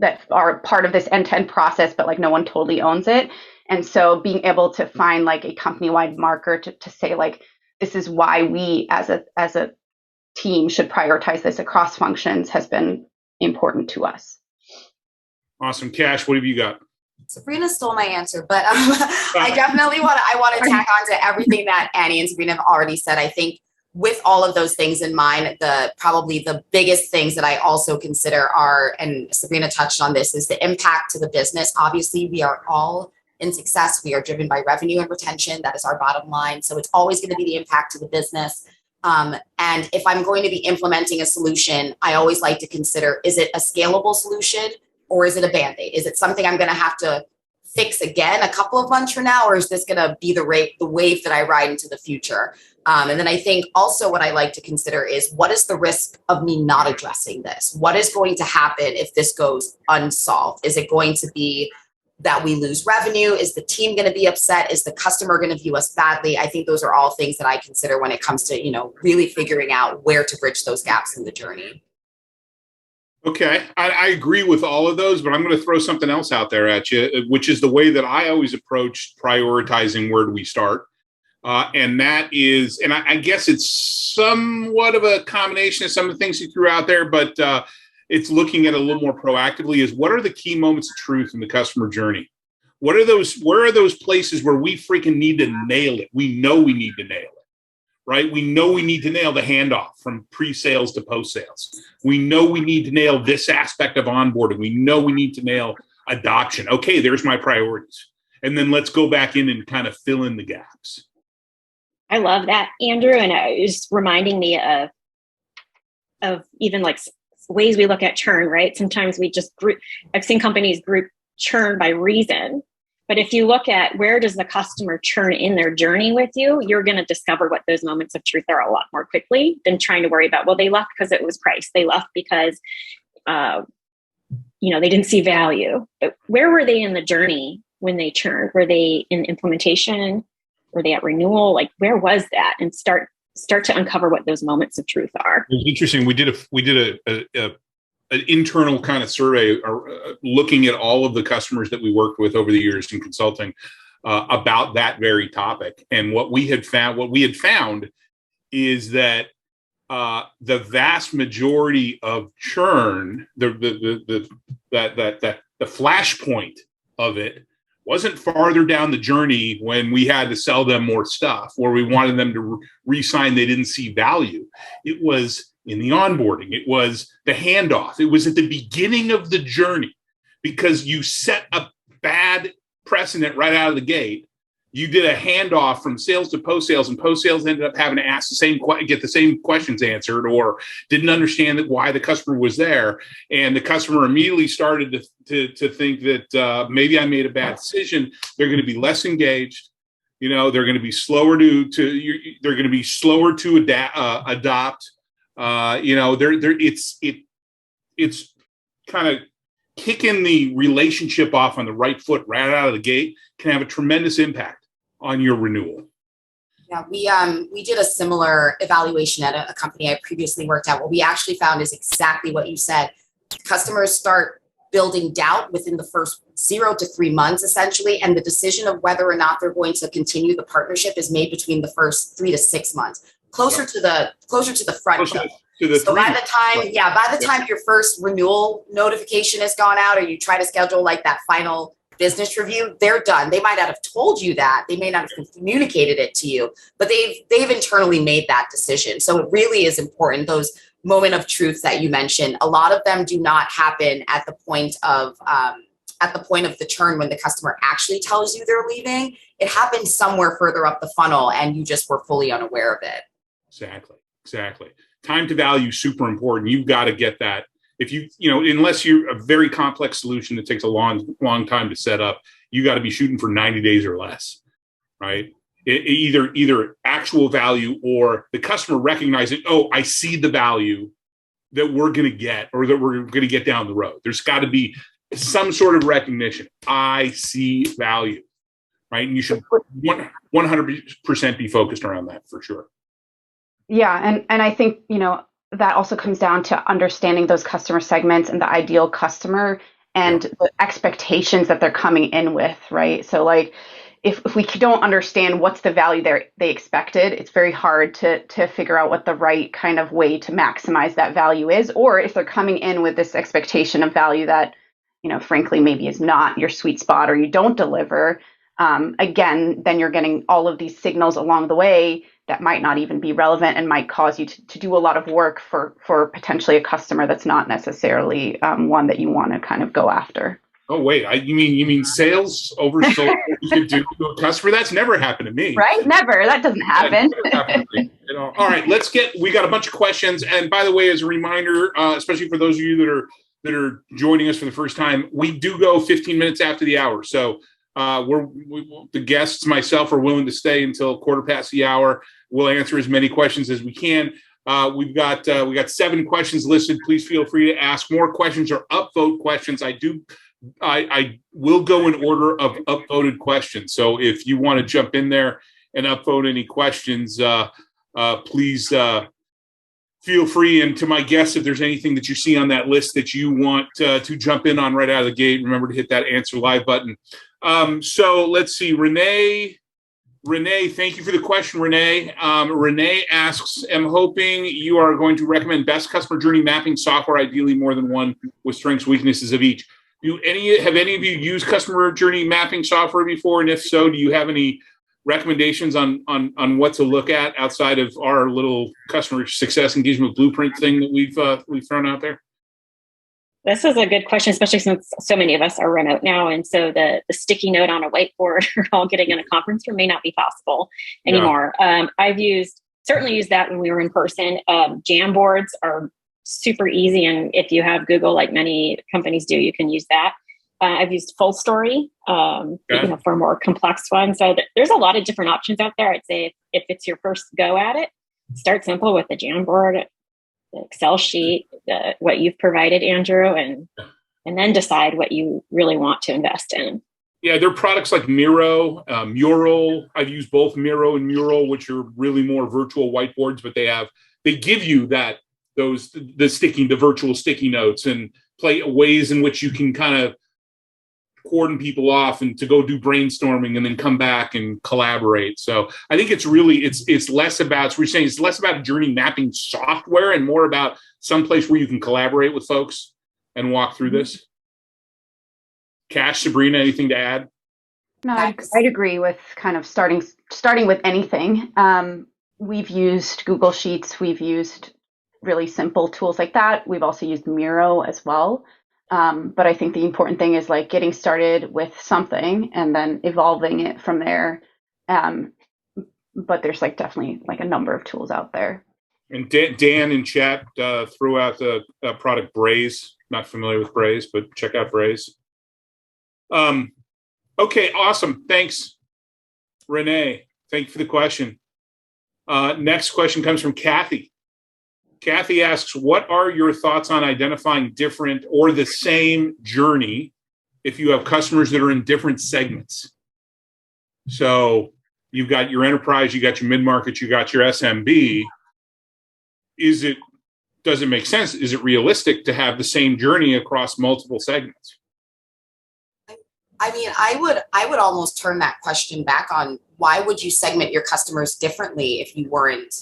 that are part of this end-to-end process, but like no one totally owns it. And so being able to find like a company-wide marker to say like, this is why we as a team should prioritize this across functions has been important to us. Awesome. Cash, what have you got? Sabrina stole my answer, but I definitely want to tack on to everything that Annie and Sabrina have already said. I think with all of those things in mind, probably the biggest things that I also consider are, and Sabrina touched on this, is the impact to the business. Obviously, we are all in success. We are driven by revenue and retention. That is our bottom line. So it's always going to be the impact to the business. And if I'm going to be implementing a solution, I always like to consider, is it a scalable solution or is it a Band-Aid? Is it something I'm going to have to fix again a couple of months from now, or is this going to be the wave that I ride into the future? And then I think also what I like to consider is, what is the risk of me not addressing this? What is going to happen if this goes unsolved? Is it going to be that we lose revenue? Is the team going to be upset? Is the customer going to view us badly? I think those are all things that I consider when it comes to, really figuring out where to bridge those gaps in the journey. Okay, I agree with all of those, but I'm going to throw something else out there at you, which is the way that I always approach prioritizing where do we start. And that is, and I guess it's somewhat of a combination of some of the things you threw out there, but it's looking at it a little more proactively, is what are the key moments of truth in the customer journey? Where are those places where we freaking need to nail it? We know we need to nail it. Right? We know we need to nail the handoff from pre-sales to post-sales. We know we need to nail this aspect of onboarding. We know we need to nail adoption. Okay, there's my priorities. And then let's go back in and kind of fill in the gaps. I love that, Andrew. And it was reminding me of even like ways we look at churn, right? Sometimes we just I've seen companies group churn by reason. But if you look at where does the customer churn in their journey with you, you're going to discover what those moments of truth are a lot more quickly than trying to worry about, well, they left because it was price. They left because, they didn't see value. But where were they in the journey when they churned? Were they in implementation? Were they at renewal? Like, where was that? And start to uncover what those moments of truth are. It was interesting. We did an internal kind of survey looking at all of the customers that we worked with over the years in consulting about that very topic. And what we had found is that the vast majority of churn, the flashpoint of it wasn't farther down the journey when we had to sell them more stuff or we wanted them to re-sign, they didn't see value. It was in the onboarding. It was the handoff. It was at the beginning of the journey because you set a bad precedent right out of the gate. You did a handoff from sales to post-sales, and post-sales ended up having to ask get the same questions answered, or didn't understand why the customer was there. And the customer immediately started to think that maybe I made a bad decision. They're going to be less engaged. They're going to be slower they're going to be slower to adopt. It's kind of kicking the relationship off on the right foot right out of the gate can have a tremendous impact on your renewal. Yeah, we did a similar evaluation at a company I previously worked at. What we actually found is exactly what you said. Customers start building doubt within the first 0 to 3 months, essentially, and the decision of whether or not they're going to continue the partnership is made between the first 3 to 6 months. Closer to the front. So by the time your first renewal notification has gone out, or you try to schedule like that final business review, they're done. They might not have told you that. They may not have communicated it to you, but they've internally made that decision. So it really is important. Those moment of truth that you mentioned, a lot of them do not happen at the point of the turn when the customer actually tells you they're leaving. It happens somewhere further up the funnel and you just were fully unaware of it. Exactly. Time to value, super important. You've got to get that. If unless you're a very complex solution that takes a long time to set up, you got to be shooting for 90 days or less, right? Either actual value or the customer recognizing, oh, I see the value that we're going to get or that we're going to get down the road. There's got to be some sort of recognition. I see value, right? And you should 100% be focused around that for sure. Yeah. And I think, that also comes down to understanding those customer segments and the ideal customer and the expectations that they're coming in with, right? So like, if we don't understand what's the value they expected, it's very hard to figure out what the right kind of way to maximize that value is. Or if they're coming in with this expectation of value that, frankly, maybe is not your sweet spot or you don't deliver, again, then you're getting all of these signals along the way that might not even be relevant and might cause you to do a lot of work for potentially a customer that's not necessarily one that you want to kind of go after. Oh wait, you mean sales oversold to a customer? That's never happened to me. Right? Never. That doesn't happen. All right, we got a bunch of questions. And by the way, as a reminder, especially for those of you that are joining us for the first time, we do go 15 minutes after the hour. So the guests, myself, are willing to stay until 15 the hour. We'll answer as many questions as we can. We got 7 questions listed. Please feel free to ask more questions or upvote questions. I will go in order of upvoted questions. So if you want to jump in there and upvote any questions, please feel free. And to my guests, if there's anything that you see on that list that you want to jump in on right out of the gate, remember to hit that answer live button. So let's see, Renee, thank you for the question, Renee. Renee asks, I'm hoping you are going to recommend best customer journey mapping software, ideally more than one with strengths, weaknesses of each. Have any of you used customer journey mapping software before? And if so, do you have any recommendations on what to look at outside of our little customer success engagement blueprint thing that we've thrown out there? This is a good question, especially since so many of us are remote now. And so the sticky note on a whiteboard or all getting in a conference room may not be possible anymore. I've certainly used that when we were in person. Jamboards are super easy. And if you have Google, like many companies do, you can use that. I've used Full Story for more complex ones. So there's a lot of different options out there. I'd say if it's your first go at it, start simple with the Jamboard, the Excel sheet, what you've provided, Andrew, and then decide what you really want to invest in. Yeah, there are products like Miro, Mural. I've used both Miro and Mural, which are really more virtual whiteboards, but they give you the virtual sticky notes and ways in which you can kind of cordon people off and to go do brainstorming and then come back and collaborate. So I think it's less about, so we're saying it's less about journey mapping software and more about someplace where you can collaborate with folks and walk through this. Cash, Sabrina, anything to add? No, I'd agree with kind of starting with anything. We've used Google Sheets. We've used really simple tools like that. We've also used Miro as well. But I think the important thing is like getting started with something and then evolving it from there. But there's definitely a number of tools out there. And Dan in chat threw out the product Braze. Not familiar with Braze, but check out Braze. Okay, awesome. Thanks, Renee. Thank you for the question. Next question comes from Kathy. Kathy asks, what are your thoughts on identifying different or the same journey if you have customers that are in different segments? So you've got your enterprise, you got your mid-market, you got your SMB. Does it make sense? Is it realistic to have the same journey across multiple segments? I mean, I would almost turn that question back on why would you segment your customers differently if you weren't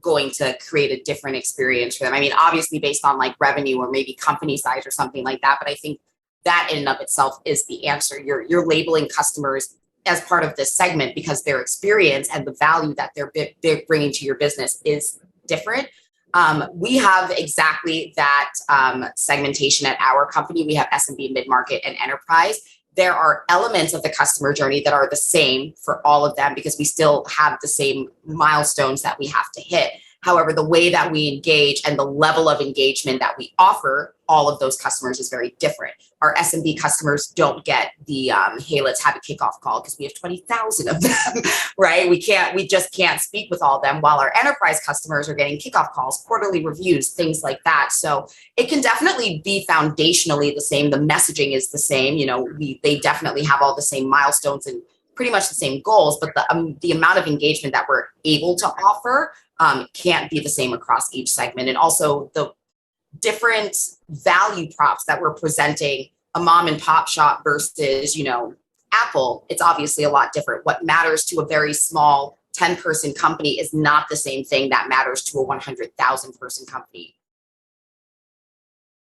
going to create a different experience for them? I mean, obviously based on revenue or maybe company size or something like that, but I think that in and of itself is the answer. You're labeling customers as part of this segment because their experience and the value that they're bringing to your business is different. We have exactly that segmentation at our company. We have SMB, mid-market, and enterprise. There are elements of the customer journey that are the same for all of them because we still have the same milestones that we have to hit. However, the way that we engage and the level of engagement that we offer all of those customers is very different. Our SMB customers don't get the, hey, let's have a kickoff call because we have 20,000 of them, right? We just can't speak with all of them, while our enterprise customers are getting kickoff calls, quarterly reviews, things like that. So it can definitely be foundationally the same. The messaging is the same. They definitely have all the same milestones and pretty much the same goals, but the amount of engagement that we're able to offer can't be the same across each segment. And also the different value props that we're presenting, a mom and pop shop versus, Apple, it's obviously a lot different. What matters to a very small 10-person company is not the same thing that matters to a 100,000 person company.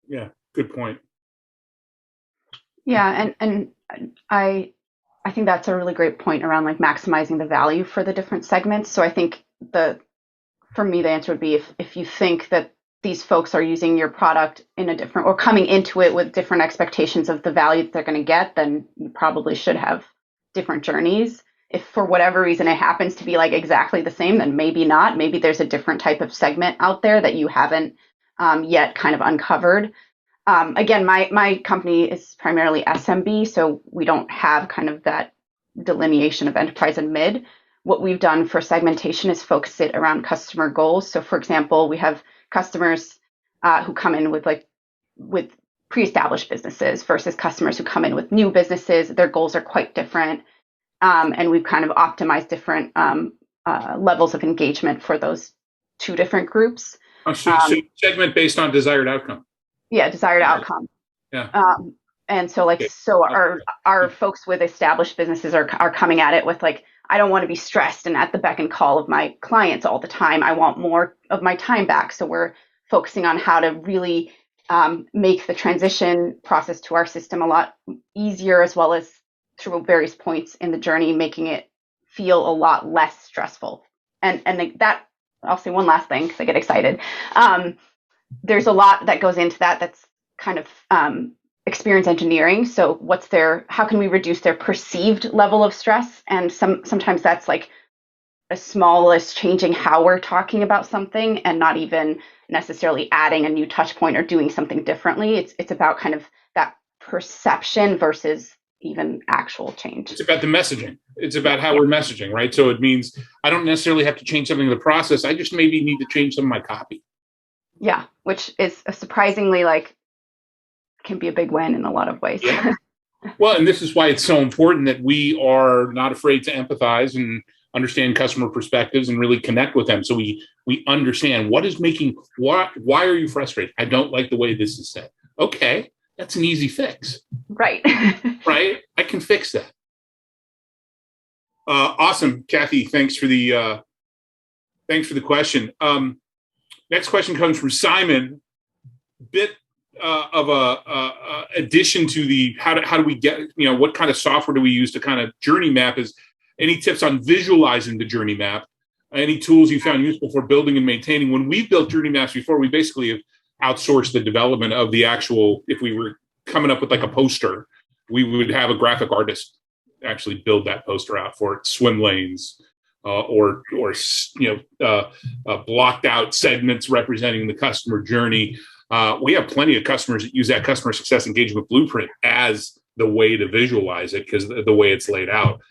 Yeah, good point. Yeah, and I think that's a really great point around like maximizing the value for the different segments. So I think for me, the answer would be if you think that these folks are using your product in a different or coming into it with different expectations of the value that they're going to get, then you probably should have different journeys. If for whatever reason it happens to be like exactly the same, then maybe not. Maybe there's a different type of segment out there that you haven't yet kind of uncovered. Again, my company is primarily SMB, so we don't have kind of that delineation of enterprise and mid. What we've done for segmentation is focus it around customer goals. So for example, we have customers who come in with pre-established businesses versus customers who come in with new businesses. Their goals are quite different. And we've kind of optimized different levels of engagement for those two different groups. So segment based on desired outcome. Yeah, desired outcome. Yeah. And so our folks with established businesses are coming at it with like, I don't want to be stressed and at the beck and call of my clients all the time. I want more of my time back. So we're focusing on how to really make the transition process to our system a lot easier, as well as through various points in the journey, making it feel a lot less stressful. And that, I'll say one last thing because I get excited. There's a lot that goes into that. That's kind of experience engineering. So how can we reduce their perceived level of stress? And sometimes that's like as small as changing how we're talking about something and not even necessarily adding a new touch point or doing something differently. It's about kind of that perception versus even actual change. It's about the messaging. It's about how we're messaging, right? So it means I don't necessarily have to change something in the process. I just maybe need to change some of my copy. Yeah, which is surprisingly can be a big win in a lot of ways. Yeah. Well, and this is why it's so important that we are not afraid to empathize and understand customer perspectives and really connect with them. So we understand why are you frustrated? I don't like the way this is said. Okay, that's an easy fix. Right. Right? I can fix that. Awesome. Kathy, thanks for the question. Next question comes from Simon. Bit of a addition to the how do we get, what kind of software do we use to kind of journey map? Is any tips on visualizing the journey map? Any tools you found useful for building and maintaining? When we've built journey maps before, we basically have outsourced the development of the actual, if we were coming up with like a poster, we would have a graphic artist actually build that poster out for it, swim lanes, or blocked out segments representing the customer journey. We have plenty of customers that use that customer success engagement blueprint as the way to visualize it because the way it's laid out.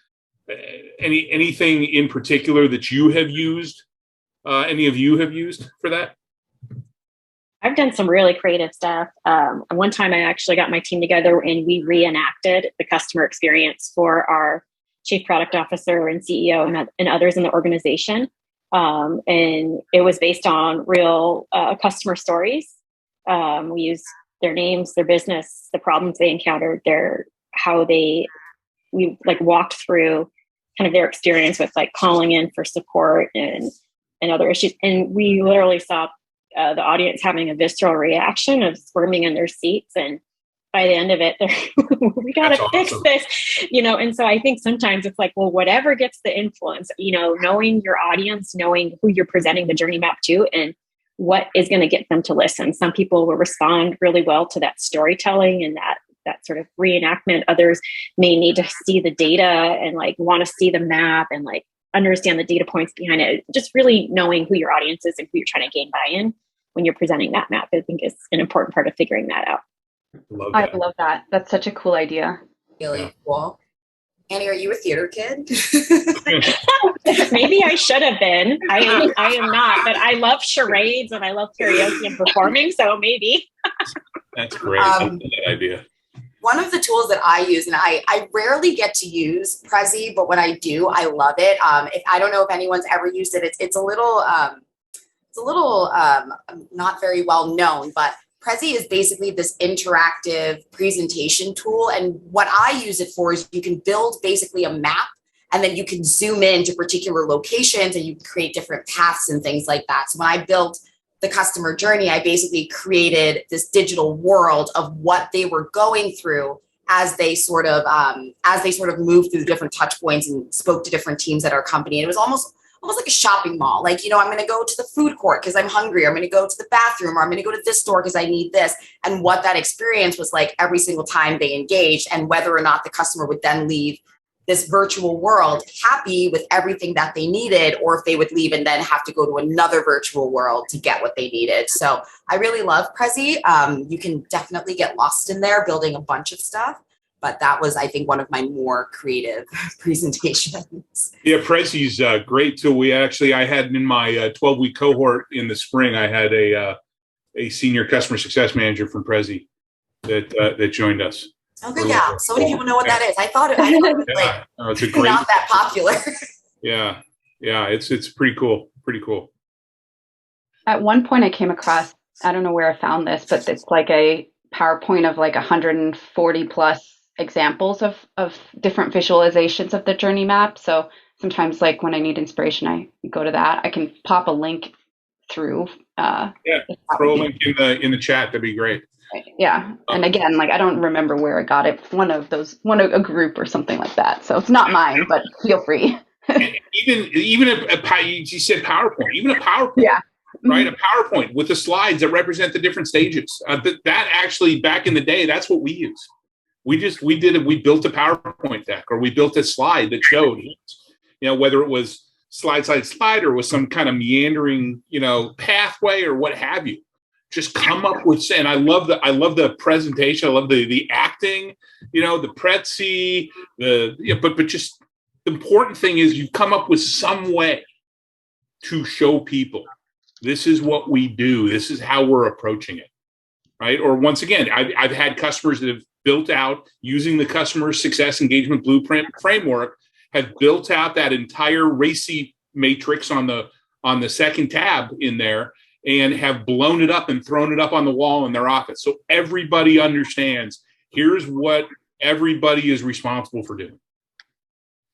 Anything in particular that you have used? Any of you have used for that? I've done some really creative stuff. One time I actually got my team together and we reenacted the customer experience for our chief product officer and CEO and others in the organization. And it was based on real customer stories. We used their names, their business, the problems they encountered, we walked through kind of their experience with like calling in for support and other issues. And we literally saw the audience having a visceral reaction of squirming in their seats. And by the end of it, we got to fix this, And so I think sometimes it's like, well, whatever gets the influence, knowing your audience, knowing who you're presenting the journey map to, and what is going to get them to listen. Some people will respond really well to that storytelling and that sort of reenactment. Others may need to see the data and like want to see the map and like understand the data points behind it. Just really knowing who your audience is and who you're trying to gain buy-in when you're presenting that map, I think is an important part of figuring that out. I love that. That's such a cool idea. Really cool. Annie, are you a theater kid? Maybe I should have been. I am not, but I love charades and I love karaoke and performing, so maybe. That's great. I love that idea. One of the tools that I use, and I rarely get to use Prezi, but when I do, I love it. If I don't know if anyone's ever used it, it's a little not very well known, but Prezi is basically this interactive presentation tool. And what I use it for is you can build basically a map, and then you can zoom in to particular locations and you can create different paths and things like that. So when I built the customer journey, I basically created this digital world of what they were going through as they sort of moved through the different touch points and spoke to different teams at our company. And it was almost like a shopping mall. Like, I'm going to go to the food court because I'm hungry. Or I'm going to go to the bathroom, or I'm going to go to this store because I need this. And what that experience was like every single time they engaged, and whether or not the customer would then leave this virtual world happy with everything that they needed, or if they would leave and then have to go to another virtual world to get what they needed. So I really love Prezi. You can definitely get lost in there building a bunch of stuff. But that was, I think, one of my more creative presentations. Yeah, Prezi's a great tool. I had in my 12-week cohort in the spring, I had a senior customer success manager from Prezi that joined us. Okay, yeah. So many people know what that is. I thought it was it's not that popular. Yeah, it's pretty cool. Pretty cool. At one point, I came across, I don't know where I found this, but it's like a PowerPoint of like 140 plus examples of different visualizations of the journey map. So sometimes, like when I need inspiration, I go to that. I can pop a link through. Throw a link in the chat. That'd be great. Yeah, and again, like I don't remember where I got it. One a group or something like that. So it's not mine, but feel free. even you said PowerPoint. Even a PowerPoint. Yeah. Right, a PowerPoint with the slides that represent the different stages. That actually, back in the day, that's what we used. We built a PowerPoint deck, or we built a slide that showed, whether it was slide or was some kind of meandering, pathway or what have you. Just come up with, and I love the presentation. I love the acting, the Prezi, but just the important thing is you come up with some way to show people this is what we do. This is how we're approaching it, right? Or once again, I've had customers that have built out using the customer success engagement blueprint framework, have built out that entire RACI matrix on the second tab in there, and have blown it up and thrown it up on the wall in their office. So everybody understands, here's what everybody is responsible for doing.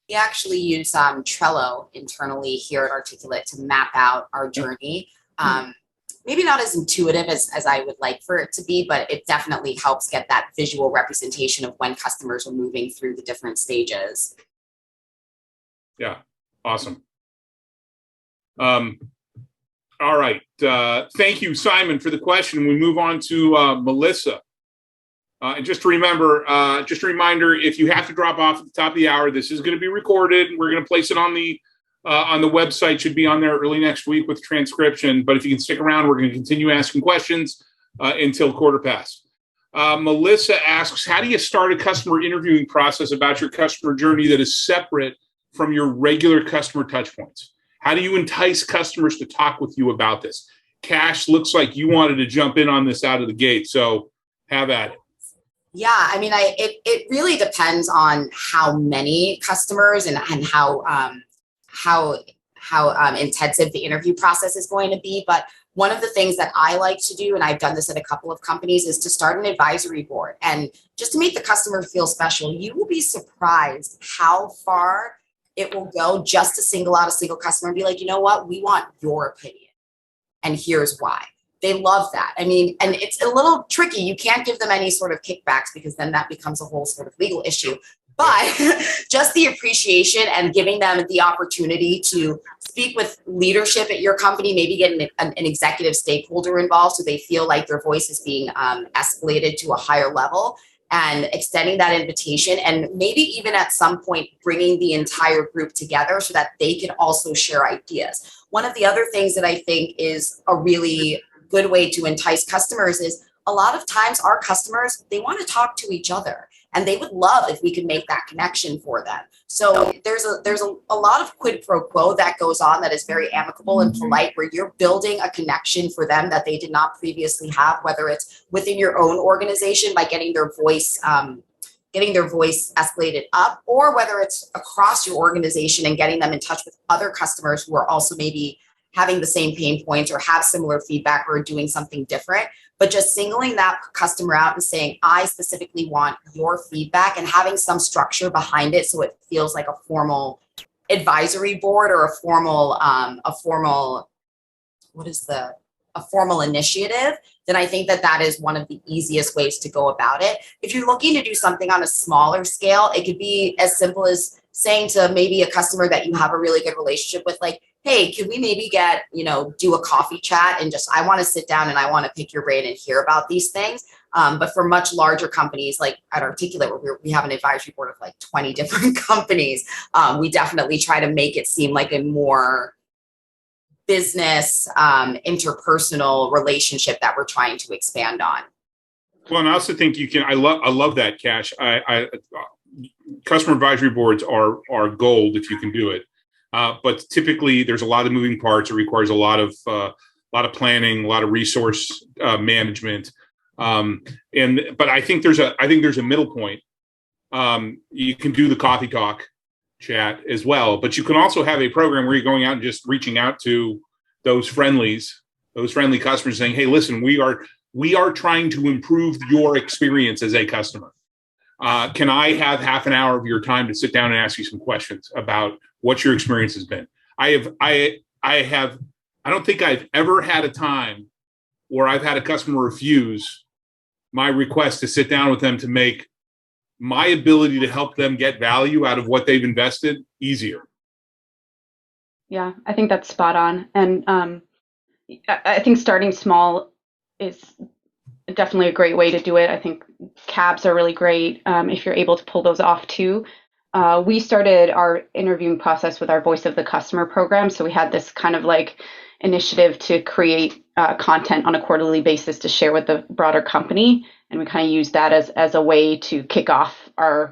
We actually use Trello internally here at Articulate to map out our journey. Maybe not as intuitive as I would like for it to be, but it definitely helps get that visual representation of when customers are moving through the different stages. Yeah, awesome. All right. Thank you, Simon, for the question. We move on to Melissa. And just a reminder, if you have to drop off at the top of the hour, this is going to be recorded. We're going to place it on the website. Should be on there early next week with transcription. But if you can stick around, we're going to continue asking questions until 1:15. Melissa asks, how do you start a customer interviewing process about your customer journey that is separate from your regular customer touch points? How do you entice customers to talk with you about this? Cash, looks like you wanted to jump in on this out of the gate, so have at it. Yeah, I mean, it really depends on how many customers and how intensive the interview process is going to be. But one of the things that I like to do, and I've done this at a couple of companies, is to start an advisory board. And just to make the customer feel special, you will be surprised how far it will go just to single out a single customer and be like, you know what, we want your opinion. And here's why. They love that. I mean, and it's a little tricky. You can't give them any sort of kickbacks because then that becomes a whole sort of legal issue. But just the appreciation and giving them the opportunity to speak with leadership at your company, maybe get an executive stakeholder involved so they feel like their voice is being escalated to a higher level, and extending that invitation, and maybe even at some point bringing the entire group together so that they can also share ideas. One of the other things that I think is a really good way to entice customers is a lot of times our customers, they want to talk to each other, and they would love if we could make that connection for them. So there's a lot of quid pro quo that goes on that is very amicable and polite, where you're building a connection for them that they did not previously have, whether it's within your own organization by getting their voice escalated up, or whether it's across your organization and getting them in touch with other customers who are also maybe having the same pain points or have similar feedback or doing something different. But just singling that customer out and saying, I specifically want your feedback, and having some structure behind it so it feels like a formal advisory board or a formal initiative, then I think that is one of the easiest ways to go about it. If you're looking to do something on a smaller scale, it could be as simple as saying to maybe a customer that you have a really good relationship with, like, hey, could we maybe do a coffee chat, and I want to sit down and I want to pick your brain and hear about these things. But for much larger companies, like at Articulate, where we have an advisory board of like 20 different companies, we definitely try to make it seem like a more business, interpersonal relationship that we're trying to expand on. Well, and I also think you can, I love that, Cash. Customer advisory boards are gold if you can do it. But typically there's a lot of moving parts. It requires a lot of planning, a lot of resource management. But I think there's a middle point. You can do the coffee talk chat as well, but you can also have a program where you're going out and just reaching out to those friendly customers, saying, hey, listen, we are trying to improve your experience as a customer. Can I have half an hour of your time to sit down and ask you some questions about what your experience has been? I don't think I've ever had a time where I've had a customer refuse my request to sit down with them to make my ability to help them get value out of what they've invested easier. Yeah, I think that's spot on. And I think starting small is definitely a great way to do it. I think cabs are really great if you're able to pull those off too. We started our interviewing process with our Voice of the Customer program. So we had this kind of like initiative to create content on a quarterly basis to share with the broader company. And we kind of used that as a way to kick off our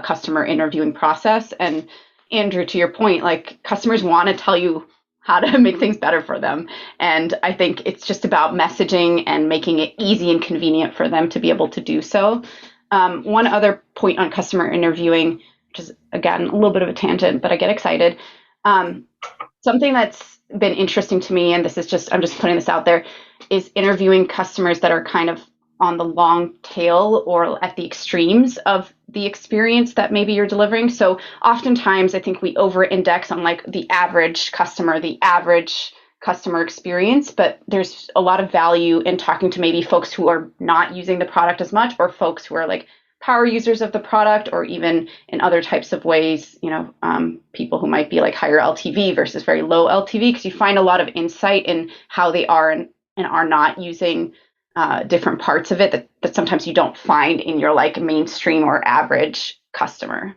customer interviewing process. And Andrew, to your point, like customers want to tell you how to make things better for them. And I think it's just about messaging and making it easy and convenient for them to be able to do so. One other point on customer interviewing, which is, again, a little bit of a tangent, but I get excited. Something that's been interesting to me, and I'm just putting this out there, is interviewing customers that are kind of on the long tail or at the extremes of the experience that maybe you're delivering. So oftentimes I think we over-index on like the average customer experience, but there's a lot of value in talking to maybe folks who are not using the product as much, or folks who are like power users of the product, or even in other types of ways, people who might be like higher LTV versus very low LTV, because you find a lot of insight in how they are and are not using different parts of it that sometimes you don't find in your like mainstream or average customer.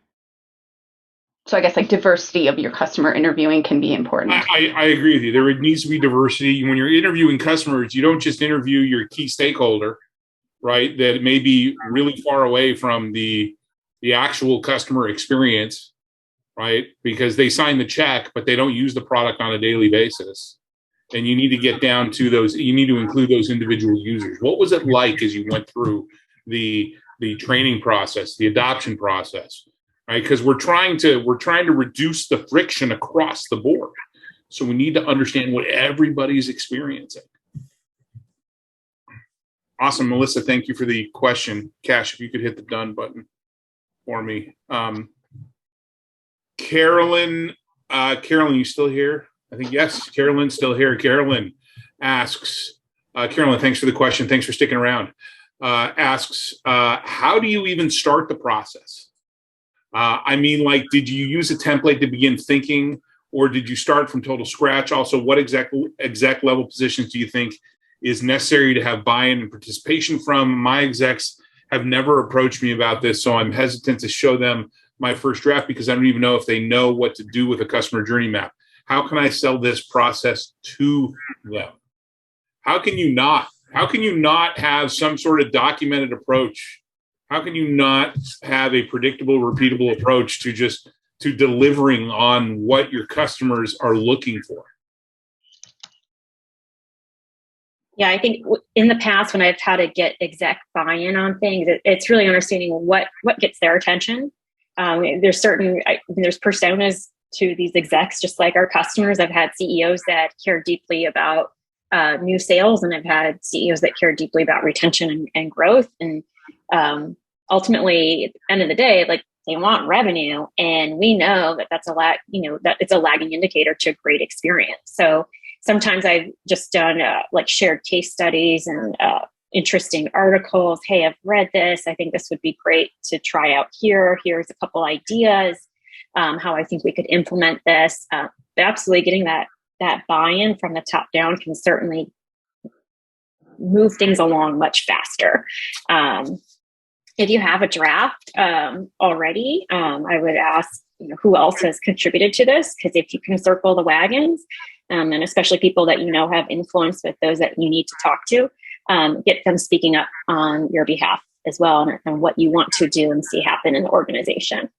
So I guess like diversity of your customer interviewing can be important. I agree with you. There needs to be diversity. When you're interviewing customers, you don't just interview your key stakeholder, right? That may be really far away from the actual customer experience, right? Because they sign the check, but they don't use the product on a daily basis. And you need to get down to those. You need to include those individual users. What was it like as you went through the training process, the adoption process, right? Because we're trying to reduce the friction across the board. So we need to understand what everybody's experiencing. Awesome, Melissa. Thank you for the question. Cash, if you could hit the done button for me. Carolyn, you still here? I think, yes, Carolyn's still here. Carolyn asks, Carolyn, thanks for the question. Thanks for sticking around. Asks, how do you even start the process? Did you use a template to begin thinking, or did you start from total scratch? Also, what exec level positions do you think is necessary to have buy-in and participation from? My execs have never approached me about this, so I'm hesitant to show them my first draft because I don't even know if they know what to do with a customer journey map. How can I sell this process to them? How can you not have some sort of documented approach? How can you not have a predictable, repeatable approach to delivering on what your customers are looking for? Yeah, I think in the past when I've had to get exec buy-in on things, it's really understanding what gets their attention. There's personas to these execs, just like our customers. I've had CEOs that care deeply about new sales, and I've had CEOs that care deeply about retention and growth. And ultimately, at the end of the day, like, they want revenue, and we know that that it's a lagging indicator to a great experience. So sometimes I've just done like shared case studies and interesting articles. Hey, I've read this. I think this would be great to try out here. Here's a couple ideas, how I think we could implement this. But absolutely getting that buy-in from the top down can certainly move things along much faster. If you have a draft already, I would ask, who else has contributed to this? Because if you can circle the wagons, and especially people that have influence with those that you need to talk to, get them speaking up on your behalf as well, and what you want to do and see happen in the organization.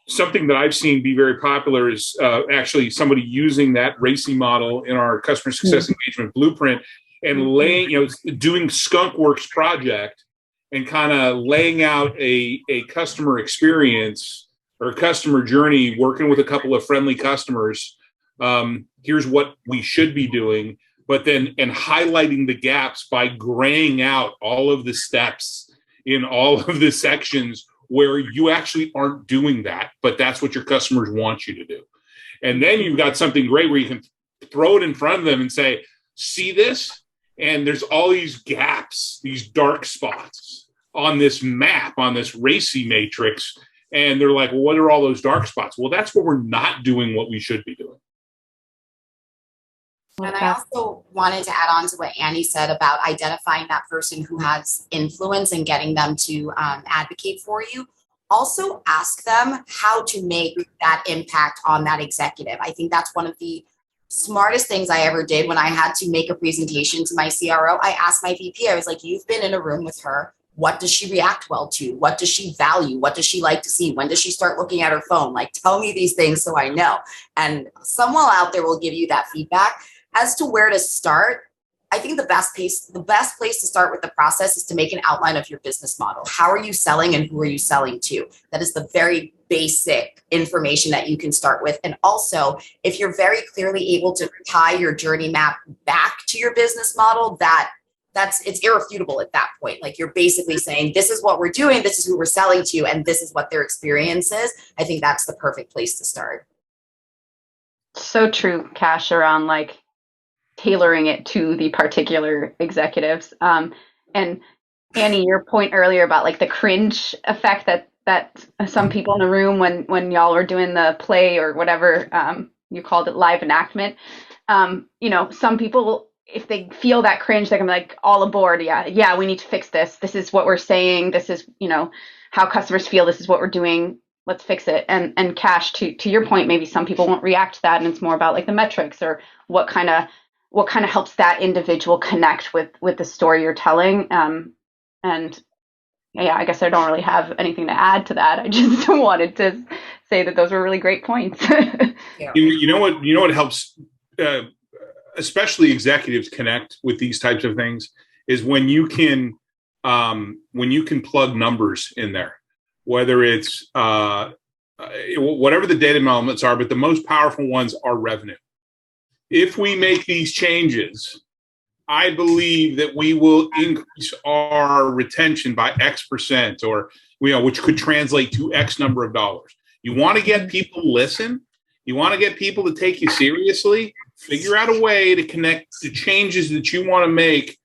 Something that I've seen be very popular is actually somebody using that RACI model in our customer success engagement blueprint and doing Skunkworks project and kind of laying out a customer experience or a customer journey, working with a couple of friendly customers. Here's what we should be doing, but then highlighting the gaps by graying out all of the steps in all of the sections where you actually aren't doing that, but that's what your customers want you to do. And then you've got something great where you can throw it in front of them and say, see this? And there's all these gaps, these dark spots on this map, on this RACI matrix. And they're like, well, what are all those dark spots? Well, that's where we're not doing what we should be doing. And I also wanted to add on to what Annie said about identifying that person who has influence and getting them to advocate for you. Also ask them how to make that impact on that executive. I think that's one of the smartest things I ever did when I had to make a presentation to my CRO. I asked my VP, I was like, you've been in a room with her. What does she react well to? What does she value? What does she like to see? When does she start looking at her phone? Like, tell me these things so I know. And someone out there will give you that feedback. As to where to start, I think the best place to start with the process is to make an outline of your business model. How are you selling and who are you selling to? That is the very basic information that you can start with. And also, if you're very clearly able to tie your journey map back to your business model, it's irrefutable at that point. Like, you're basically saying, this is what we're doing, this is who we're selling to, and this is what their experience is. I think that's the perfect place to start. So true, Cash, around like tailoring it to the particular executives. And Annie, your point earlier about like the cringe effect that some people in the room when y'all were doing the play or whatever you called it, live enactment. Some people, if they feel that cringe, they can be like, all aboard. Yeah, we need to fix this. This is what we're saying. This is, how customers feel. This is what we're doing. Let's fix it. And Cash, to your point, maybe some people won't react to that, and it's more about like the metrics or what kind of helps that individual connect with the story you're telling. And yeah, I guess I don't really have anything to add to that. I just wanted to say that those were really great points. You know what helps, especially executives connect with these types of things, is when you can plug numbers in there, whether it's whatever the data elements are, but the most powerful ones are revenue. If we make these changes, I believe that we will increase our retention by X%, or which could translate to X number of dollars. You want to get people to listen. You want to get people to take you seriously. Figure out a way to connect the changes that you want to make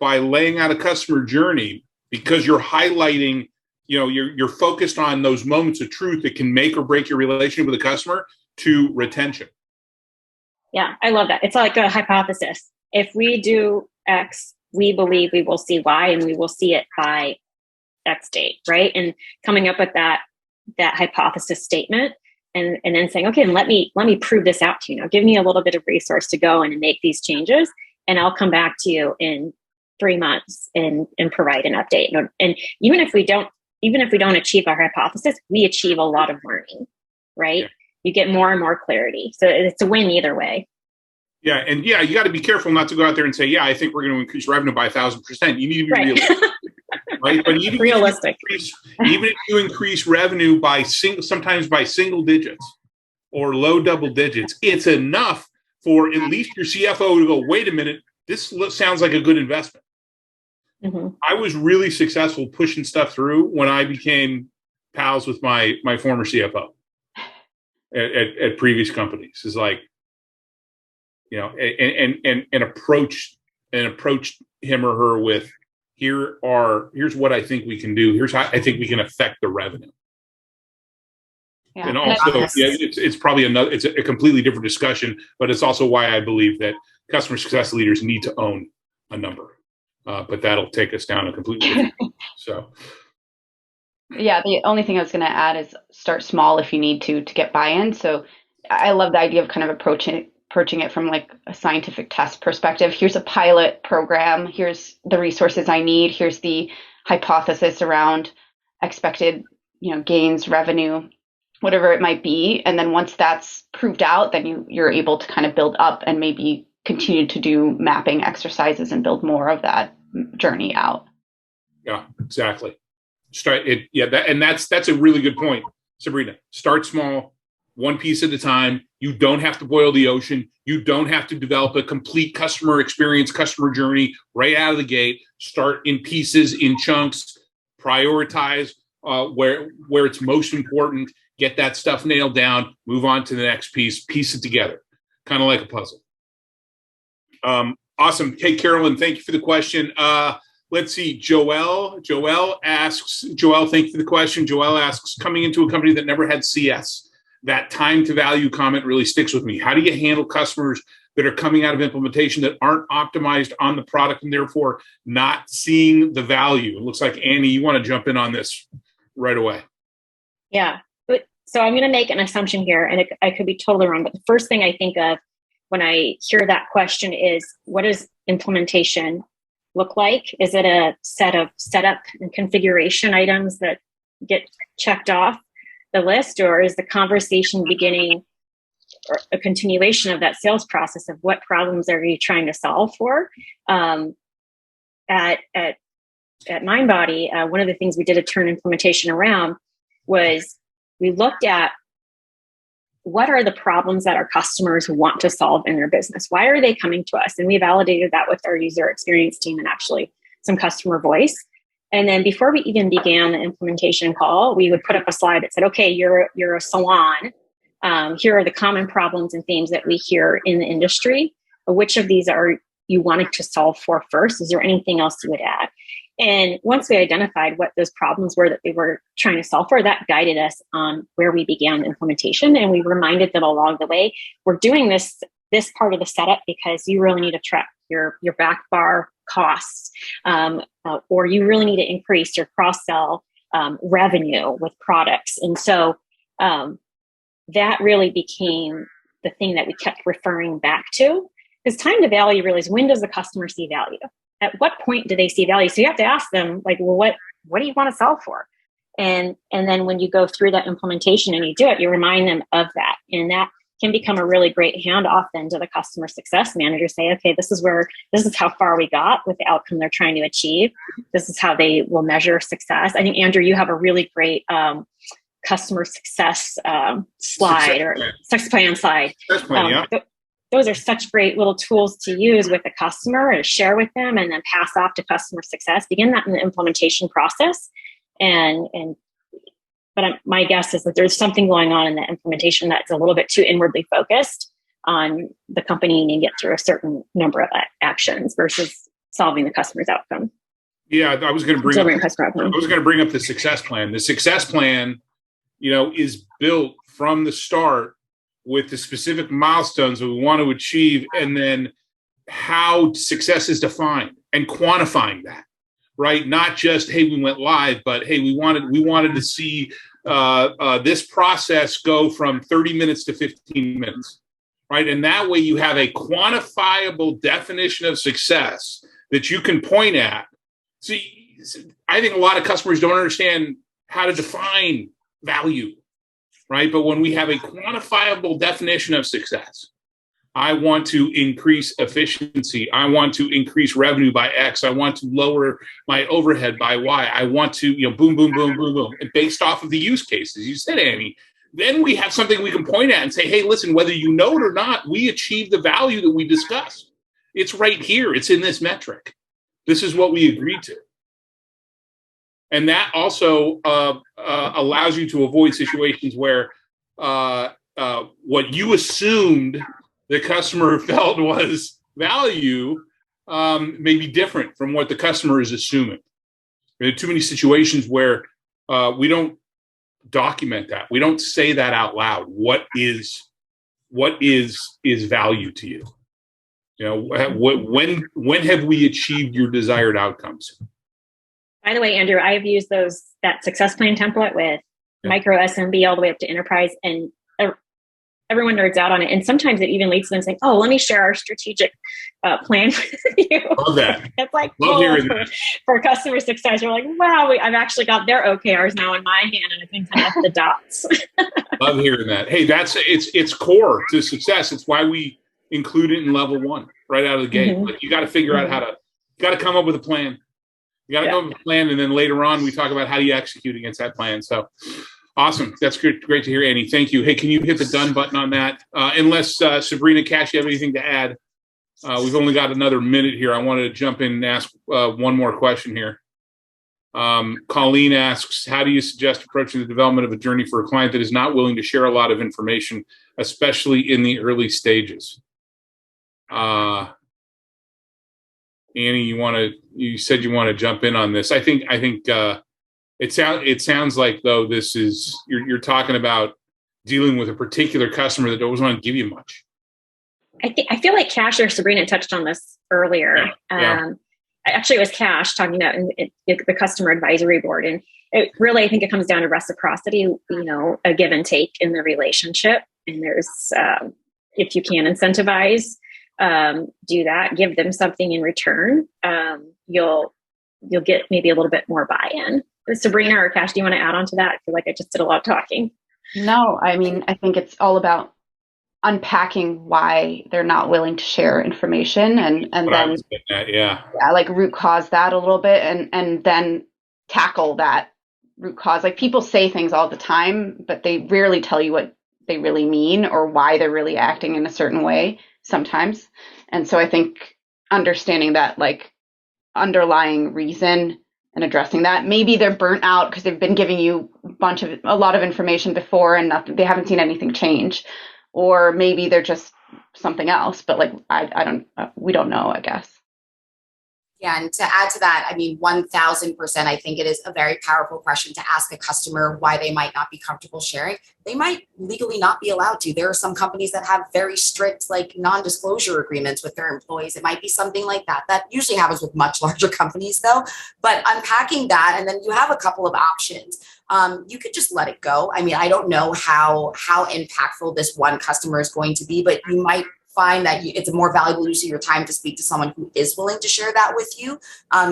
by laying out a customer journey, because you're highlighting you're focused on those moments of truth that can make or break your relationship with the customer to retention. Yeah, I love that. It's like a hypothesis. If we do X, we believe we will see Y, and we will see it by X date, right? And coming up with that hypothesis statement, and then saying, okay, and let me prove this out to you. Now, give me a little bit of resource to go and make these changes, and I'll come back to you in 3 months and provide an update. And even if we don't achieve our hypothesis, we achieve a lot of learning, right? Yeah. You get more and more clarity. So it's a win either way. Yeah. And you got to be careful not to go out there and say, yeah, I think we're going to increase revenue by 1,000%. You need to be realistic. Right? But even realistic. Even if you increase revenue sometimes by single digits or low double digits, it's enough for at least your CFO to go, wait a minute, this sounds like a good investment. Mm-hmm. I was really successful pushing stuff through when I became pals with my former CFO at previous companies. Is like, and approach him or her with, here's what I think we can do. Here's how I think we can affect the revenue. Yeah. And also, it's probably it's a completely different discussion, but it's also why I believe that customer success leaders need to own a number. But that'll take us down a completely different so. Yeah, the only thing I was going to add is start small if you need to get buy-in. So I love the idea of kind of approaching it from like a scientific test perspective. Here's a pilot program. Here's the resources I need. Here's the hypothesis around expected, gains, revenue, whatever it might be. And then once that's proved out, then you're able to kind of build up and maybe continue to do mapping exercises and build more of that journey out. Yeah, exactly. That's a really good point, Sabrina. Start small, one piece at a time. You don't have to boil the ocean. You don't have to develop a complete customer experience, customer journey right out of the gate. Start in pieces, in chunks, prioritize where it's most important, get that stuff nailed down, move on to the next piece it together, kind of like a puzzle. Awesome. Hey, Carolyn, thank you for the question. Let's see. Joelle, thank you for the question. Joelle asks, coming into a company that never had CS, that time to value comment really sticks with me. How do you handle customers that are coming out of implementation that aren't optimized on the product and therefore not seeing the value? It looks like Annie, you want to jump in on this right away. Yeah. So I'm going to make an assumption here, and I could be totally wrong, but the first thing I think of when I hear that question is, what does implementation look like? Is it a set of setup and configuration items that get checked off the list, or is the conversation beginning or a continuation of that sales process of what problems are you trying to solve for? At MindBody, one of the things we did to turn implementation around was we looked at what are the problems that our customers want to solve in their business? Why are they coming to us? And we validated that with our user experience team and actually some customer voice. And then before we even began the implementation call, we would put up a slide that said, okay, you're a salon. Here are the common problems and themes that we hear in the industry. Which of these are you wanting to solve for first? Is there anything else you would add? And once we identified what those problems were that we were trying to solve for, that guided us on where we began the implementation. And we reminded them along the way, we're doing this part of the setup because you really need to track your back bar costs, or you really need to increase your cross-sell revenue with products. And so that really became the thing that we kept referring back to. Because time to value really is, when does the customer see value? At what point do they see value? So you have to ask them, like, well, what do you want to solve for? And then when you go through that implementation and you do it, you remind them of that. And that can become a really great handoff then to the customer success manager. Say, okay, this is how far we got with the outcome they're trying to achieve. This is how they will measure success. I think, Andrew, you have a really great customer success slide or success plan slide. Success plan, yeah. Those are such great little tools to use with the customer and share with them, and then pass off to customer success. Begin that in the implementation process. But my guess is that there's something going on in the implementation that's a little bit too inwardly focused on the company and get through a certain number of actions versus solving the customer's outcome. Yeah, I was going to bring delivering customer outcome. I was going to bring up the success plan. The success plan, is built from the start with the specific milestones that we want to achieve, and then how success is defined and quantifying that, right? Not just, hey, we went live, but hey, we wanted to see this process go from 30 minutes to 15 minutes, right? And that way you have a quantifiable definition of success that you can point at. See, I think a lot of customers don't understand how to define value, right? But when we have a quantifiable definition of success, I want to increase efficiency. I want to increase revenue by X. I want to lower my overhead by Y. I want to, boom, boom, boom, boom, boom. And based off of the use cases, you said, Annie, then we have something we can point at and say, hey, listen, whether you know it or not, we achieved the value that we discussed. It's right here. It's in this metric. This is what we agreed to. And that also allows you to avoid situations where what you assumed the customer felt was value may be different from what the customer is assuming. There are too many situations where we don't document that. We don't say that out loud. What is value to you? When have we achieved your desired outcomes? By the way, Andrew, I've used that success plan template with micro SMB all the way up to enterprise, and everyone nerds out on it. And sometimes it even leads to them saying, oh, let me share our strategic plan with you. Love that. It's like for customer success. You're like, wow, I've actually got their OKRs now in my hand, and I can connect the dots. Love hearing that. Hey, it's core to success. It's why we include it in level 1 right out of the gate. Mm-hmm. Like, you got to figure out you got to come up with a plan. You got to come up with a plan, and then later on we talk about how do you execute against that plan. So awesome. That's great to hear, Annie. Thank you. Hey, can you hit the done button on that? Unless Sabrina, Cash, you have anything to add? We've only got another minute here. I wanted to jump in and ask one more question here. Colleen asks, how do you suggest approaching the development of a journey for a client that is not willing to share a lot of information, especially in the early stages? Annie, you said you want to jump in on this. I think it sounds like, though, this is you're talking about dealing with a particular customer that doesn't want to give you much. I feel like Cash or Sabrina touched on this earlier. Actually, it was Cash talking about the customer advisory board, and it really, I think it comes down to reciprocity. A give and take in the relationship, and there's if you can incentivize. Do that, give them something in return. You'll get maybe a little bit more buy-in. Sabrina or Cash, do you want to add on to that? I feel like I just did a lot of talking. No, I mean, I think it's all about unpacking why they're not willing to share information, and then like root cause that a little bit, and then tackle that root cause. Like, people say things all the time, but they rarely tell you what they really mean or why they're really acting in a certain way sometimes. And so I think understanding that, like, underlying reason and addressing that. Maybe they're burnt out because they've been giving you a lot of information before and they haven't seen anything change, or maybe they're just something else. But we don't know, I guess. Yeah, and to add to that, I mean, 1,000%, I think it is a very powerful question to ask a customer why they might not be comfortable sharing. They might legally not be allowed to. There are some companies that have very strict, non-disclosure agreements with their employees. It might be something like that. That usually happens with much larger companies, though. But unpacking that, and then you have a couple of options. You could just let it go. I mean, I don't know how impactful this one customer is going to be, but you might find that it's a more valuable use of your time to speak to someone who is willing to share that with you.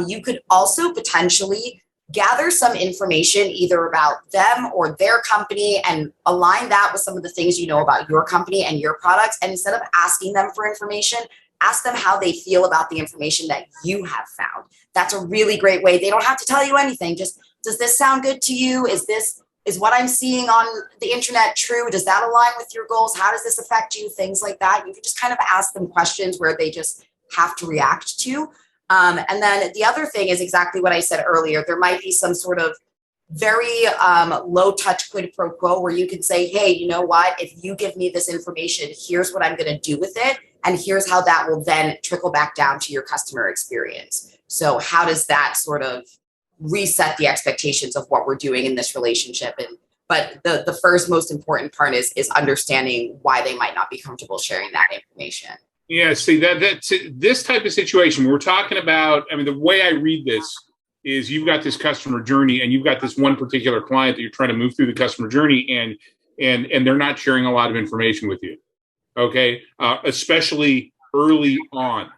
You could also potentially gather some information either about them or their company and align that with some of the things you know about your company and your products. And instead of asking them for information, ask them how they feel about the information that you have found. That's a really great way. They don't have to tell you anything. Just, does this sound good to you? Is what I'm seeing on the internet true? Does that align with your goals? How does this affect you? Things like that. You can just kind of ask them questions where they just have to react to. And then the other thing is exactly what I said earlier. There might be some sort of very low touch quid pro quo, where you can say, hey, you know what, if you give me this information, here's what I'm going to do with it, and here's how that will then trickle back down to your customer experience. So how does that sort of reset the expectations of what we're doing in this relationship? But the first most important part is understanding why they might not be comfortable sharing that information. Yeah, see, that's this type of situation we're talking about. I mean, the way I read this is you've got this customer journey and you've got this one particular client that you're trying to move through the customer journey, and they're not sharing a lot of information with you. Okay, especially early on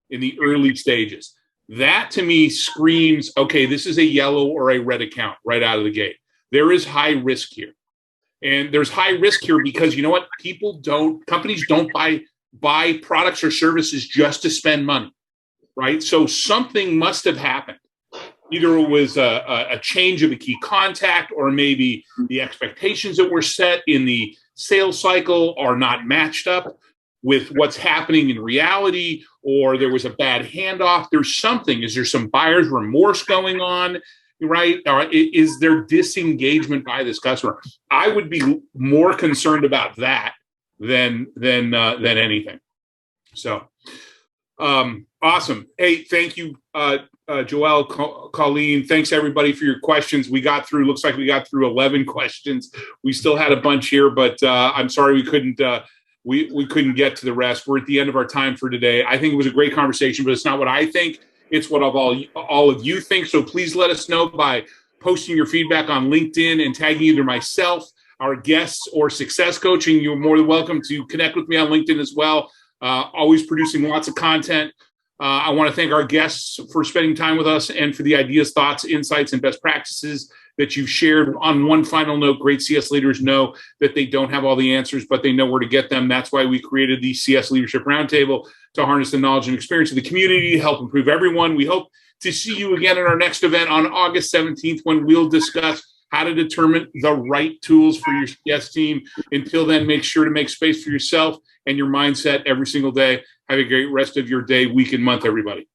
in the early stages. That to me screams, okay, this is a yellow or a red account right out of the gate. There is high risk here. And there's high risk here because you know what? Companies don't buy products or services just to spend money, right? So something must have happened. Either it was a change of a key contact, or maybe the expectations that were set in the sales cycle are not matched up with what's happening in reality, or there was a bad handoff. There's something. Is there some buyer's remorse going on, right? Or is there disengagement by this customer? I would be more concerned about that than anything. So, awesome. Hey, thank you, Joelle, Colleen. Thanks everybody for your questions. Looks like we got through 11 questions. We still had a bunch here, but I'm sorry we couldn't get to the rest. We're at the end of our time for today. I think it was a great conversation, but it's not what I think. It's what all of you think. So please let us know by posting your feedback on LinkedIn and tagging either myself, our guests, or Success Coaching. You're more than welcome to connect with me on LinkedIn as well. Always producing lots of content. I want to thank our guests for spending time with us and for the ideas, thoughts, insights, and best practices that you've shared. On one final note, great CS leaders know that they don't have all the answers, but they know where to get them. That's why we created the CS Leadership Roundtable, to harness the knowledge and experience of the community to help improve everyone. We hope to see you again at our next event on August 17th, when we'll discuss how to determine the right tools for your CS team. Until then, make sure to make space for yourself and your mindset every single day. Have a great rest of your day, week, and month, everybody.